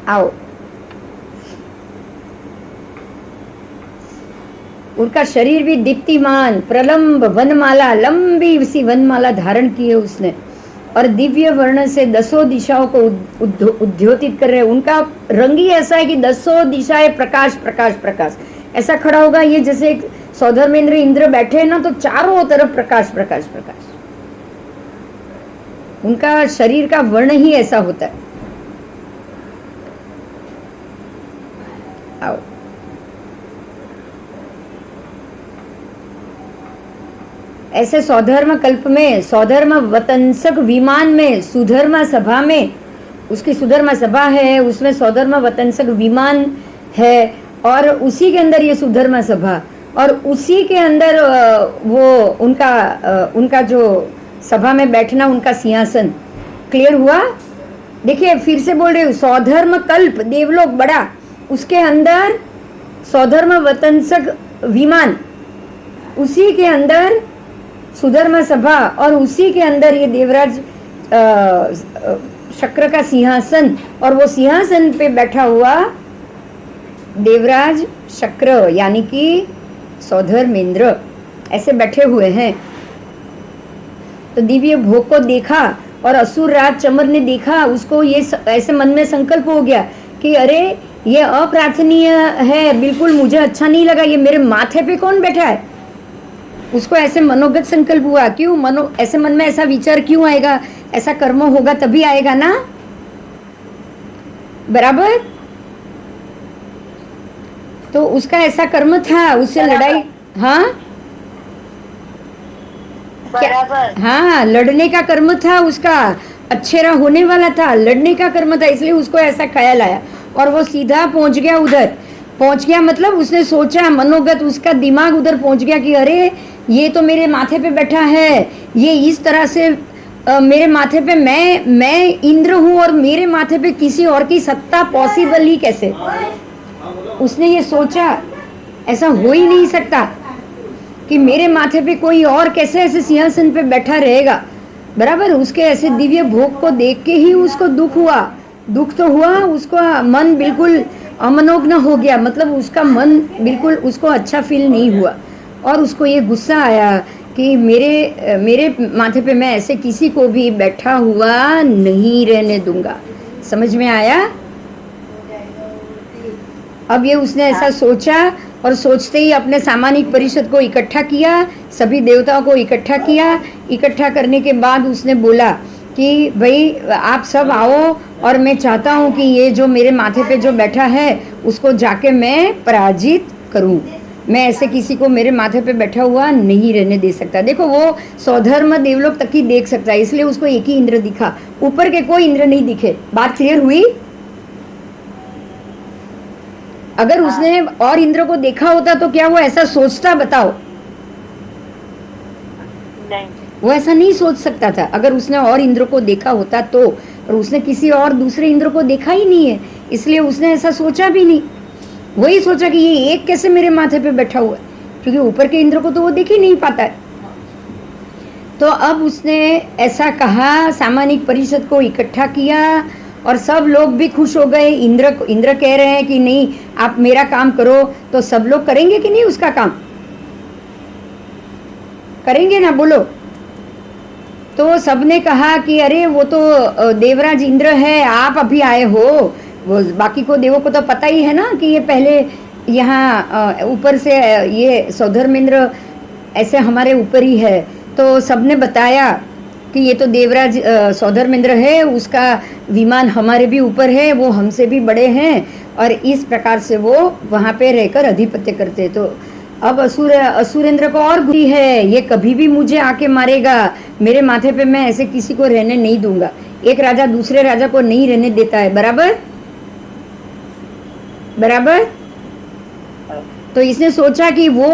Speaker 1: आओ, उनका शरीर भी दीप्तिमान, प्रलंब वनमाला, लंबी सी वनमाला धारण की है उसने, और दिव्य वर्ण से 10 दिशाओं को उद्योतित कर रहे हैं। उनका रंग ही ऐसा है कि 10 दिशाएं प्रकाश प्रकाश प्रकाश, ऐसा खड़ा होगा ये जैसे एक सौधर्मेंद्र इंद्र बैठे हैं ना तो चारों तरफ प्रकाश प्रकाश प्रकाश। उनका शरीर का वर्ण ही ऐसा होता है। आओ, ऐसे सौधर्म कल्प में, सौधर्म वतंसक विमान में, सुधर्मा सभा में, उसकी सुधर्मा सभा है, उसमें सौधर्म वतंसक विमान है, और उसी के अंदर ये सुधर्मा सभा, और उसी के अंदर वो उनका जो सभा में बैठना, उनका सिंहासन। क्लियर हुआ? देखिए फिर से बोल रही हूँ, सौधर्म कल्प देवलोक बड़ा, उसके अंदर सौधर्म वतंसक विमान, उसी के अंदर सुधर्मा सभा, और उसी के अंदर ये देवराज शक्र का सिंहासन, और वो सिंहासन पे बैठा हुआ देवराज शक्र यानी कि सौधर्मेंद्र ऐसे बैठे हुए हैं। तो दिव्य भोग को देखा और असुर राज चमर ने देखा, उसको ये ऐसे मन में संकल्प हो गया कि अरे ये अप्रार्थनीय है, बिल्कुल मुझे अच्छा नहीं लगा, ये मेरे माथे पे कौन बैठा है। उसको ऐसे मनोगत संकल्प हुआ। क्यों ऐसे मन में ऐसा विचार क्यों आएगा? ऐसा कर्म होगा तभी आएगा ना, बराबर। तो उसका ऐसा कर्म था, उससे लड़ाई, हाँ
Speaker 2: बराबर।
Speaker 1: हाँ, लड़ने का कर्म था उसका, अच्छेरा होने वाला था, लड़ने का कर्म था, इसलिए उसको ऐसा ख्याल आया और वो सीधा पहुंच गया उधर। पहुंच गया मतलब उसने सोचा, मनोगत उसका दिमाग उधर पहुंच गया कि अरे ये तो मेरे माथे पे बैठा है, ये इस तरह से मेरे माथे पे मैं इंद्र हूँ और मेरे माथे पे किसी और की सत्ता पॉसिबल ही कैसे। उसने ये सोचा ऐसा हो ही नहीं सकता कि मेरे माथे पे कोई और कैसे ऐसे सिंहासन पे बैठा रहेगा, बराबर। उसके ऐसे दिव्य भोग को देख के ही उसको दुख हुआ। दुख तो हुआ, उसका मन बिल्कुल अमनोज्ञ हो गया, मतलब उसका मन बिल्कुल उसको अच्छा फील नहीं हुआ और उसको ये गुस्सा आया कि मेरे माथे पे मैं ऐसे किसी को भी बैठा हुआ नहीं रहने दूंगा। समझ में आया? अब ये उसने ऐसा सोचा और सोचते ही अपने सामानिक परिषद को इकट्ठा किया, सभी देवताओं को इकट्ठा किया। इकट्ठा करने के बाद उसने बोला कि भाई आप सब आओ और मैं चाहता हूँ कि ये जो मेरे माथे पे जो बैठा है उसको जाके मैं पराजित करूँ। मैं ऐसे किसी को मेरे माथे पे बैठा हुआ नहीं रहने दे सकता। देखो वो सौधर्म देवलोक तक ही देख सकता है, इसलिए उसको एक ही इंद्र दिखा, ऊपर के कोई इंद्र नहीं दिखे। बात क्लियर हुई? अगर उसने और इंद्र को देखा होता तो क्या वो ऐसा सोचता? बताओ।
Speaker 2: नहीं,
Speaker 1: वो ऐसा नहीं सोच सकता था अगर उसने और इंद्र को देखा होता तो, और उसने किसी और दूसरे इंद्र को देखा ही नहीं है, इसलिए उसने ऐसा सोचा भी नहीं। वही सोचा कि ये एक कैसे मेरे माथे पे बैठा हुआ है, क्योंकि ऊपर के इंद्र को तो वो देख ही नहीं पाता है। तो अब उसने ऐसा कहा, सामानिक परिषद को इकट्ठा किया और सब लोग भी खुश हो गए। इंद्र कह रहे हैं कि नहीं आप मेरा काम करो, तो सब लोग करेंगे कि नहीं उसका काम? करेंगे ना, बोलो। तो सबने कहा कि अरे वो तो देवराज इंद्र है, आप अभी आए हो। वो बाकी को देवों को तो पता ही है ना कि ये पहले यहाँ ऊपर से ये सौधर्मेंद्र ऐसे हमारे ऊपर ही है। तो सबने बताया कि ये तो देवराज सौधर्मेंद्र है, उसका विमान हमारे भी ऊपर है, वो हमसे भी बड़े हैं, और इस प्रकार से वो वहाँ पे रहकर अधिपत्य करते। तो अब असुरेंद्र को और बुरी है, ये कभी भी मुझे आके मारेगा, मेरे माथे पे मैं ऐसे किसी को रहने नहीं दूंगा। एक राजा दूसरे राजा को नहीं रहने देता है, बराबर बराबर। तो इसने सोचा कि वो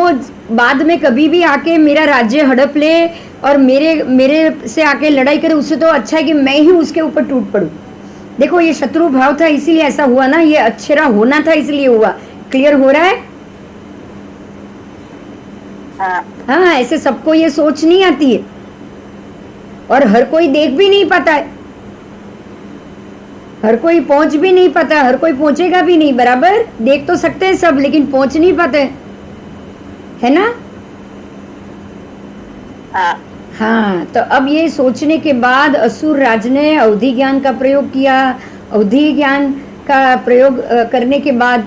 Speaker 1: बाद में कभी भी आके मेरा राज्य हड़प ले और मेरे से आके लड़ाई करे, उससे तो अच्छा है कि मैं ही उसके ऊपर टूट पड़ूं। देखो ये शत्रु भाव था इसीलिए ऐसा हुआ ना, ये अक्षरा होना था इसलिए हुआ। क्लियर हो रहा है? हाँ, ऐसे सबको ये सोच नहीं आती है और हर कोई देख भी नहीं पाता है, हर कोई पहुंच भी नहीं पाता, हर कोई पहुंचेगा भी नहीं। बराबर, देख तो सकते हैं सब लेकिन पहुंच नहीं पाते, है ना? हाँ, तो अब ये सोचने के बाद असुर राज ने अवधि ज्ञान का प्रयोग किया। अवधि ज्ञान का प्रयोग करने के बाद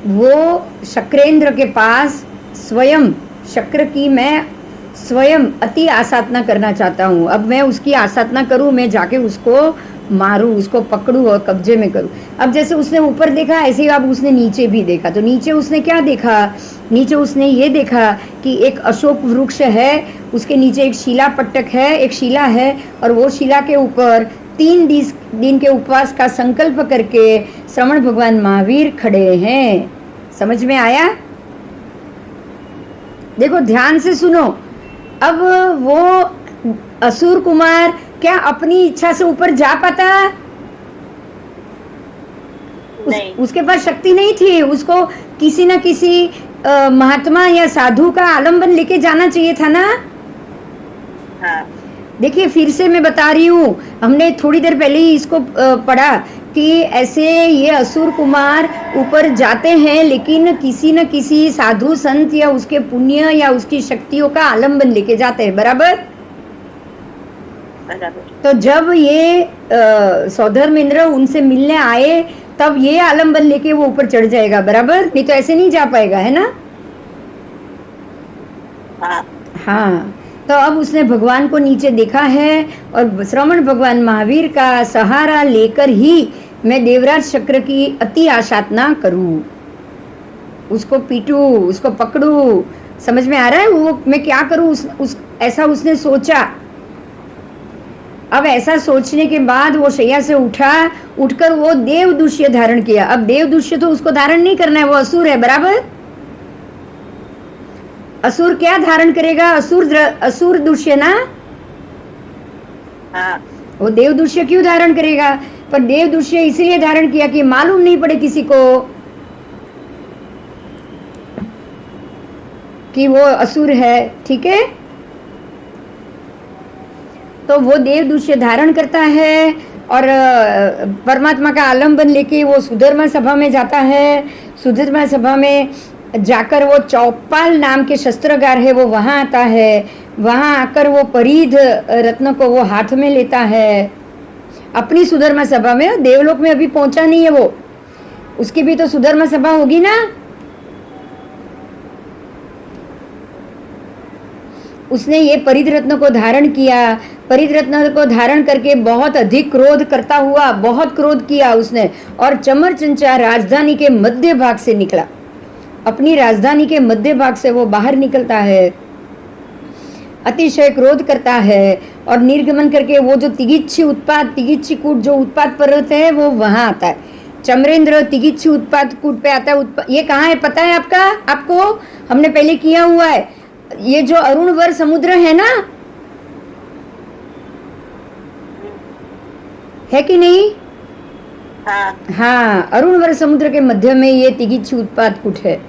Speaker 1: वो शक्रेंद्र के पास स्वयं शक्र की मैं स्वयं अति आसाधना करना चाहता हूँ। अब मैं उसकी आसाधना करूँ, मैं जाके उसको मारूं, उसको पकड़ूं और कब्जे में करूं। अब जैसे उसने ऊपर देखा ऐसे ही अब उसने नीचे भी देखा। तो नीचे उसने क्या देखा? नीचे उसने ये देखा कि एक अशोक वृक्ष है, उसके नीचे एक शिला पट्टक है, एक शिला है, और वो शिला के ऊपर 3 दिन के उपवास का संकल्प करके श्रवण भगवान महावीर खड़े हैं। समझ में आया? देखो ध्यान से सुनो। अब वो असुर कुमार क्या अपनी इच्छा से ऊपर जा पाता? उसके पास शक्ति नहीं थी, उसको किसी न किसी महात्मा या साधु का आलंबन लेके जाना चाहिए था ना। हाँ। देखिए फिर से मैं बता रही हूँ, हमने थोड़ी देर पहले ही इसको पढ़ा कि ऐसे ये असुर कुमार ऊपर जाते हैं लेकिन किसी न किसी साधु संत या उसके पुण्य या उसकी शक्तियों का आलंबन लेके जाते हैं। बराबर। तो जब ये सौधर्मेंद्र उनसे मिलने आए तब ये आलंबन लेके वो ऊपर चढ़ जाएगा। बराबर, नहीं तो ऐसे नहीं जा पाएगा, है ना? हाँ। तो अब उसने भगवान को नीचे देखा है और श्रवण भगवान महावीर का सहारा लेकर ही मैं देवराज शक्र की अति आसाधना करूं, उसको पीटूं, उसको पकड़ूं। समझ में आ रहा है वो मैं क्या करूं? ऐसा उसने सोचा। अब ऐसा सोचने के बाद वो शैया से उठा, उठकर वो देव दुष्य धारण किया। अब देव दुष्य तो उसको धारण नहीं करना है, वो असुर है। बराबर। असुर क्या धारण करेगा? असुर दुष्य ना। वो देव दुष्य क्यों धारण करेगा? पर देव दुष्य इसलिए धारण किया कि मालूम नहीं पड़े किसी को कि वो असुर है। ठीक है, तो वो देव दुष्य धारण करता है और परमात्मा का आलंबन लेके वो सुधर्मा सभा में जाता है। सुधर्मा सभा में जाकर वो चौपाल नाम के शस्त्रगार है वो वहाँ आता है। वहाँ आकर वो परिध रत्न को वो हाथ में लेता है अपनी सुधर्मा सभा में। देवलोक में अभी पहुंचा नहीं है वो, उसकी भी तो सुधर्मा सभा होगी ना। उसने ये परिध रत्न को धारण किया। परिध रत्न को धारण करके बहुत अधिक क्रोध करता हुआ, बहुत क्रोध किया उसने, और चमर चंचा राजधानी के मध्य भाग से निकला। अपनी राजधानी के मध्य भाग से वो बाहर निकलता है, अतिशय क्रोध करता है और निर्गमन करके वो जो तिगिच्छी उत्पात, तिगिच्छी कूट जो उत्पात पर्वत है वो वहां आता है। चमरेंद्र तिगिच्छी उत्पात कूट पे आता है। ये कहाँ है पता है आपको? हमने पहले किया हुआ है। ये जो अरुणवर समुद्र है ना, है कि नहीं? हाँ, अरुणवर समुद्र के मध्य में ये तिगिच्छी उत्पात कूट है।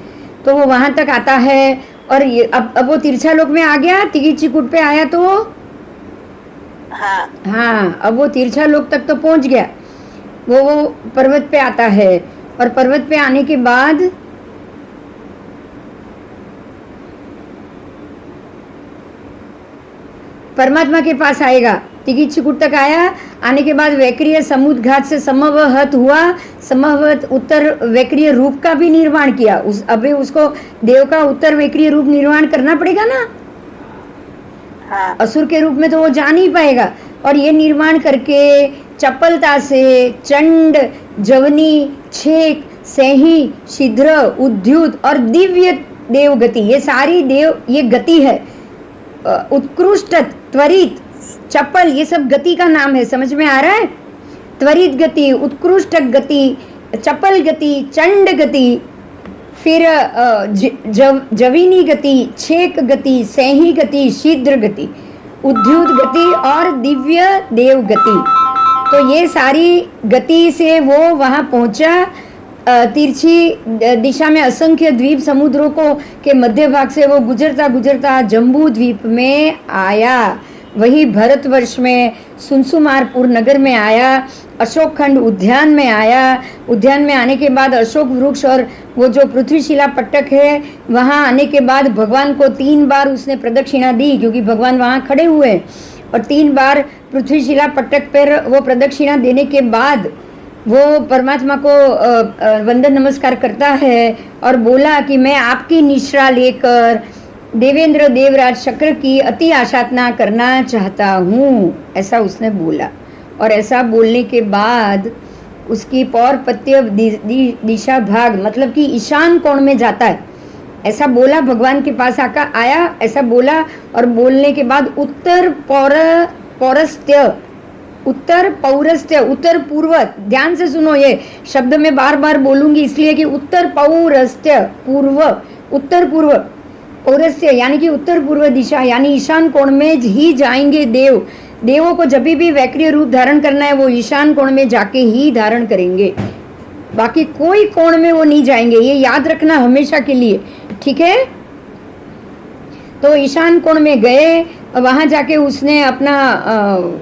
Speaker 1: तो वो वहां तक आता है और ये अब वो तिरछा लोक में आ गया। तिगिच्छी कूट पे आया तो हाँ, अब वो तिरछा लोक तक तो पहुंच गया। वो पर्वत पे आता है और पर्वत पे आने के बाद परमात्मा के पास आएगा। तिगिचिकुट तक आया, आने के बाद वैक्रिय समुद्र घाट से समवहत हुआ, समवहत उत्तर वैक्रिय रूप का भी निर्माण किया। अभी उसको देव का उत्तर वैक्रिय रूप निर्माण करना पड़ेगा ना,
Speaker 2: हाँ
Speaker 1: असुर के रूप में तो वो जा नहीं पाएगा। और ये निर्माण करके चपलता से चंड, जवनी, छेक, सही, शीघ्र, उद्युत और दिव्य देव गति, ये सारी देव ये गति है। उत्कृष्ट, त्वरित, चपल, ये सब गति का नाम है। समझ में आ रहा है? त्वरित गति, उत्कृष्ट गति, चपल गति, चंड गति, फिर जवीनी गति, छेक गति, सही गति, शीघ्र गति, उद्युत गति और दिव्य देव गति। तो ये सारी गति से वो वहाँ पहुँचा। तिरछी दिशा में असंख्य द्वीप समुद्रों को के मध्य भाग से वो गुजरता गुजरता जम्बू द्वीप में आया। वही भारतवर्ष में सुनसुमारपुर नगर में आया। अशोक खंड उद्यान में आया। उद्यान में आने के बाद अशोक वृक्ष और वो जो पृथ्वीशिला पट्टक है वहाँ आने के बाद भगवान को 3 बार उसने प्रदक्षिणा दी, क्योंकि भगवान वहाँ खड़े हुए। और 3 बार पृथ्वीशिला पट्टक पर वो प्रदक्षिणा देने के बाद वो परमात्मा को वंदन नमस्कार करता है और बोला कि मैं आपकी निश्रा लेकर देवेंद्र देवराज शक्र की अति आशातना करना चाहता हूँ, ऐसा उसने बोला। और ऐसा बोलने के बाद उसकी पौरपत्य दिशा भाग मतलब कि ईशान कोण में जाता है। ऐसा बोला, भगवान के पास आकर आया, ऐसा बोला। और बोलने के बाद उत्तर पौरस्त्य, उत्तर पौरस्त्य, उत्तर पूर्व, ध्यान से सुनो, ये शब्द मैं बार बार बोलूंगी इसलिए कि उत्तर पौरस्त्य, पूर्व, उत्तर पूर्व, पौरस्त्य यानी कि उत्तर पूर्व दिशा, यानी ईशान कोण में ही जाएंगे देव। देवों को जब भी वैक्रिय रूप धारण करना है वो ईशान कोण में जाके ही धारण करेंगे, बाकी कोई कोण में वो नहीं जाएंगे। ये याद रखना हमेशा के लिए, ठीक है? तो ईशान कोण में गए, वहाँ जाके उसने अपना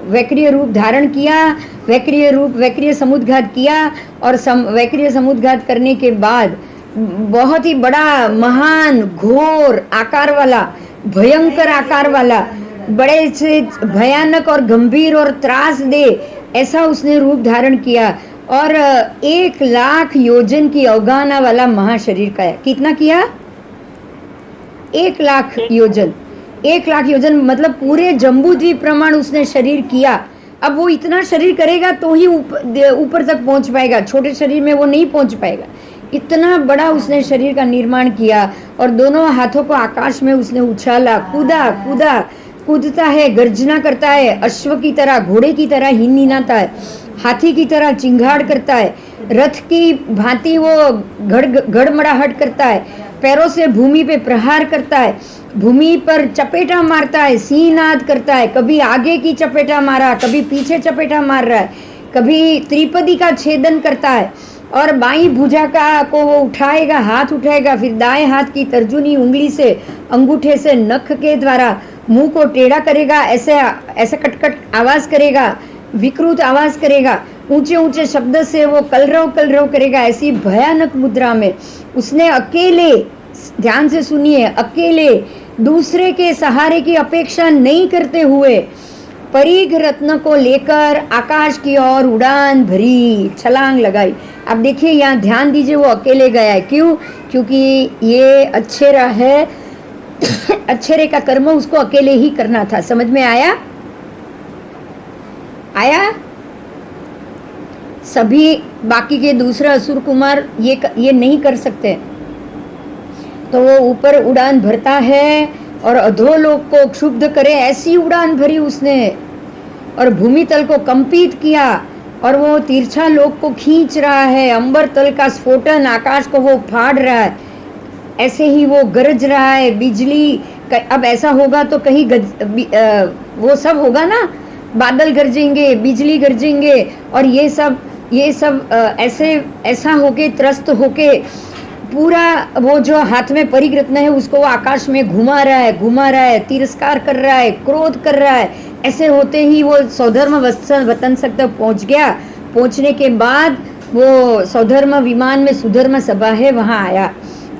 Speaker 1: वैक्रिय रूप धारण किया, वैक्रिय समुद्घात किया। और वैक्रिय समुद्घात करने के बाद बहुत ही बड़ा, महान, घोर आकार वाला, भयंकर आकार वाला, बड़े से भयानक और गंभीर और त्रास दे ऐसा उसने रूप धारण किया। और 1 लाख योजन की अवगाहना वाला महाशरीर का है। कितना किया? 1 लाख योजन। 1 लाख योजन मतलब पूरे जम्बू द्वीप प्रमाण उसने शरीर किया। अब वो इतना शरीर करेगा तो ही ऊपर तक पहुंच पाएगा, छोटे शरीर में वो नहीं पहुंच पाएगा। इतना बड़ा उसने शरीर का निर्माण किया। और दोनों हाथों को आकाश में उसने उछाला, कूदता है, गर्जना करता है, अश्व की तरह, घोड़े की तरह हिनहिनाता है, हाथी की तरह चिंगाड़ करता है, रथ की भांति वो गड़मड़ाहट करता है, पैरों से भूमि पे प्रहार करता है, भूमि पर चपेटा मारता है, सिंहनाद करता है। कभी आगे की चपेटा मारा, कभी पीछे चपेटा मार रहा है, कभी त्रिपदी का छेदन करता है। और बाई भुजा का को वो उठाएगा, हाथ उठाएगा, फिर दाएं हाथ की तर्जुनी उंगली से, अंगूठे से, नख के द्वारा मुंह को टेढ़ा करेगा, ऐसे कटकट आवाज करेगा, विकृत आवाज करेगा, ऊंचे ऊंचे शब्द से वो कलरव करेगा। ऐसी भयानक मुद्रा में उसने अकेले, ध्यान से सुनिए, अकेले दूसरे के सहारे की अपेक्षा नहीं करते हुए परिघ रत्न को लेकर आकाश की ओर उड़ान भरी, छलांग लगाई। अब देखिए यहाँ ध्यान दीजिए, वो अकेले गया है। क्यों? क्योंकि ये अच्छेरा है, अच्छेरे का कर्म उसको अकेले ही करना था। समझ में आया? सभी बाकी के दूसरे असुर कुमार ये नहीं कर सकते। तो वो ऊपर उड़ान भरता है और अधोलोक को क्षुब्ध करे ऐसी उड़ान भरी उसने, और भूमि तल को कंपित किया, और वो तिरछा लोक को खींच रहा है, अंबर तल का स्फोटन, आकाश को वो फाड़ रहा है। ऐसे ही वो गरज रहा है, बिजली। अब ऐसा होगा तो कहीं वो सब होगा ना, बादल गरजेंगे, बिजली गरजेंगे, और ये सब ऐसा होके त्रस्त होके पूरा वो जो हाथ में परिघ रत्न है उसको वो आकाश में घुमा रहा है, तिरस्कार कर रहा है, क्रोध कर रहा है। ऐसे होते ही वो सौधर्म वतन तक पहुंच गया। पहुंचने के बाद वो सौधर्म विमान में सुधर्म सभा है वहाँ आया,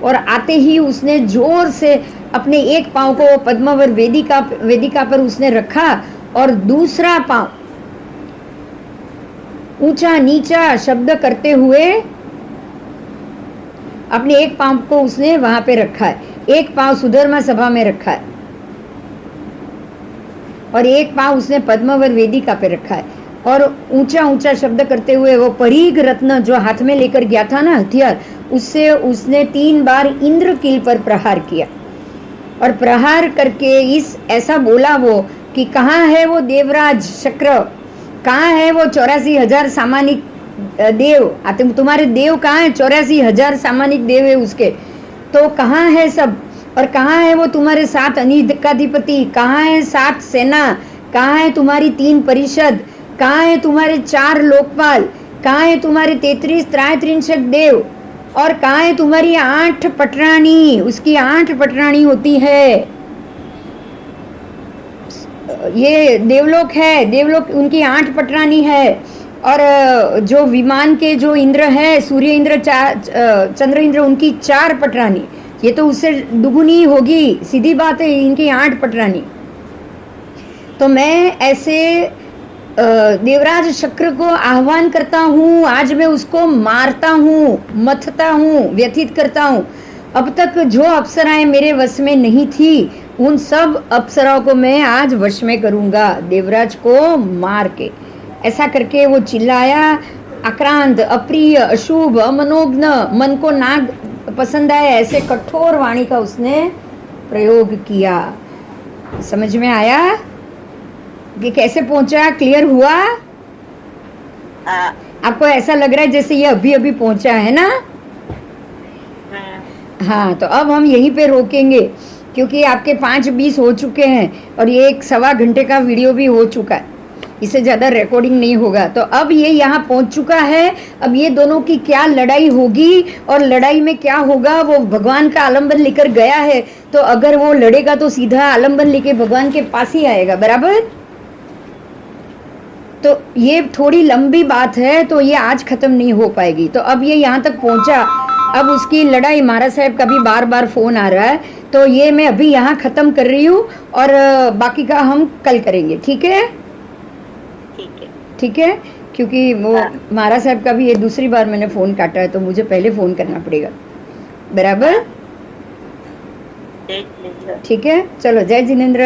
Speaker 1: और आते ही उसने जोर से अपने एक पांव को पद्मावर वेदिका पर उसने रखा और दूसरा पांव ऊंचा नीचा शब्द करते हुए अपने एक पांव को उसने वहां पे रखा है, एक पांव सुधर्मा सभा में रखा है और एक पांव उसने पद्मावर वेदिका पे रखा है और ऊंचा ऊंचा शब्द करते हुए वो परीग रत्न जो हाथ में लेकर गया था ना हथियार, उससे उसने 3 बार इंद्र कील पर प्रहार किया और प्रहार करके इस ऐसा बोला वो कि कहाँ है वो देवराज शक्र, कहाँ है वो 84,000 सामानिक देव, तुम्हारे देव कहाँ है, 84,000 सामानिक देव है उसके, तो कहाँ है सब, और कहाँ है वो तुम्हारे 7 अनिधिपति, कहाँ है 7 सेना, कहाँ है तुम्हारी 3 परिषद, कहाँ है तुम्हारे 4 लोकपाल, कहाँ है तुम्हारे 33 त्रैत्रिंशक देव, और कहाँ है तुम्हारी 8 पटरानी, उसकी 8 पटरानी होती है। ये देवलोक है, देवलोक उनकी 8 पटरानी है, और जो विमान के जो इंद्र है, सूर्य इंद्र चंद्र इंद्र, उनकी 4 पटरानी, ये तो उससे दुगुनी होगी, सीधी बात है, इनकी 8 पटरानी। तो मैं ऐसे देवराज शक्र को आह्वान करता हूँ, आज मैं उसको मारता हूँ, मथता हूँ, व्यथित करता हूँ। अब तक जो अप्सराएं मेरे वश में नहीं थी, उन सब अप्सराओं को मैं आज वश में करूँगा, देवराज को मार के। ऐसा करके वो चिल्लाया, आक्रांत, अप्रिय, अशुभ, अमनोज्ञ, मन को ना पसंद आए ऐसे कठोर वाणी का उसने प्रयोग किया। समझ में आया कि कैसे पहुंचा? क्लियर हुआ? आपको ऐसा लग रहा है जैसे ये अभी अभी पहुंचा है ना? हाँ, तो अब हम यहीं पे रोकेंगे क्योंकि आपके 5:20 हो चुके हैं और ये 1 सवा घंटे का वीडियो भी हो चुका है, इससे ज़्यादा रिकॉर्डिंग नहीं होगा। तो अब ये यहाँ पहुँच चुका है, अब ये दोनों की क्या लड़ाई होगी और लड़ाई में क्या होगा, वो भगवान का आलम्बन लेकर गया है, तो अगर वो लड़ेगा तो सीधा आलम्बन लेके भगवान के पास ही आएगा, बराबर। तो ये थोड़ी लंबी बात है, तो ये आज ख़त्म नहीं हो पाएगी। तो अब ये यहाँ तक पहुँचा, अब उसकी लड़ाई, महाराज साहब का भी बार बार फ़ोन आ रहा है, तो ये मैं अभी यहाँ ख़त्म कर रही हूँ और बाकी का हम कल करेंगे, ठीक है? ठीक है, क्योंकि वो महाराज साहब का भी ये दूसरी बार मैंने फ़ोन काटा है, तो मुझे पहले फ़ोन करना पड़ेगा, बराबर। ठीक है, चलो, जय जिनेंद्र,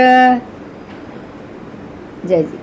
Speaker 1: जय जी।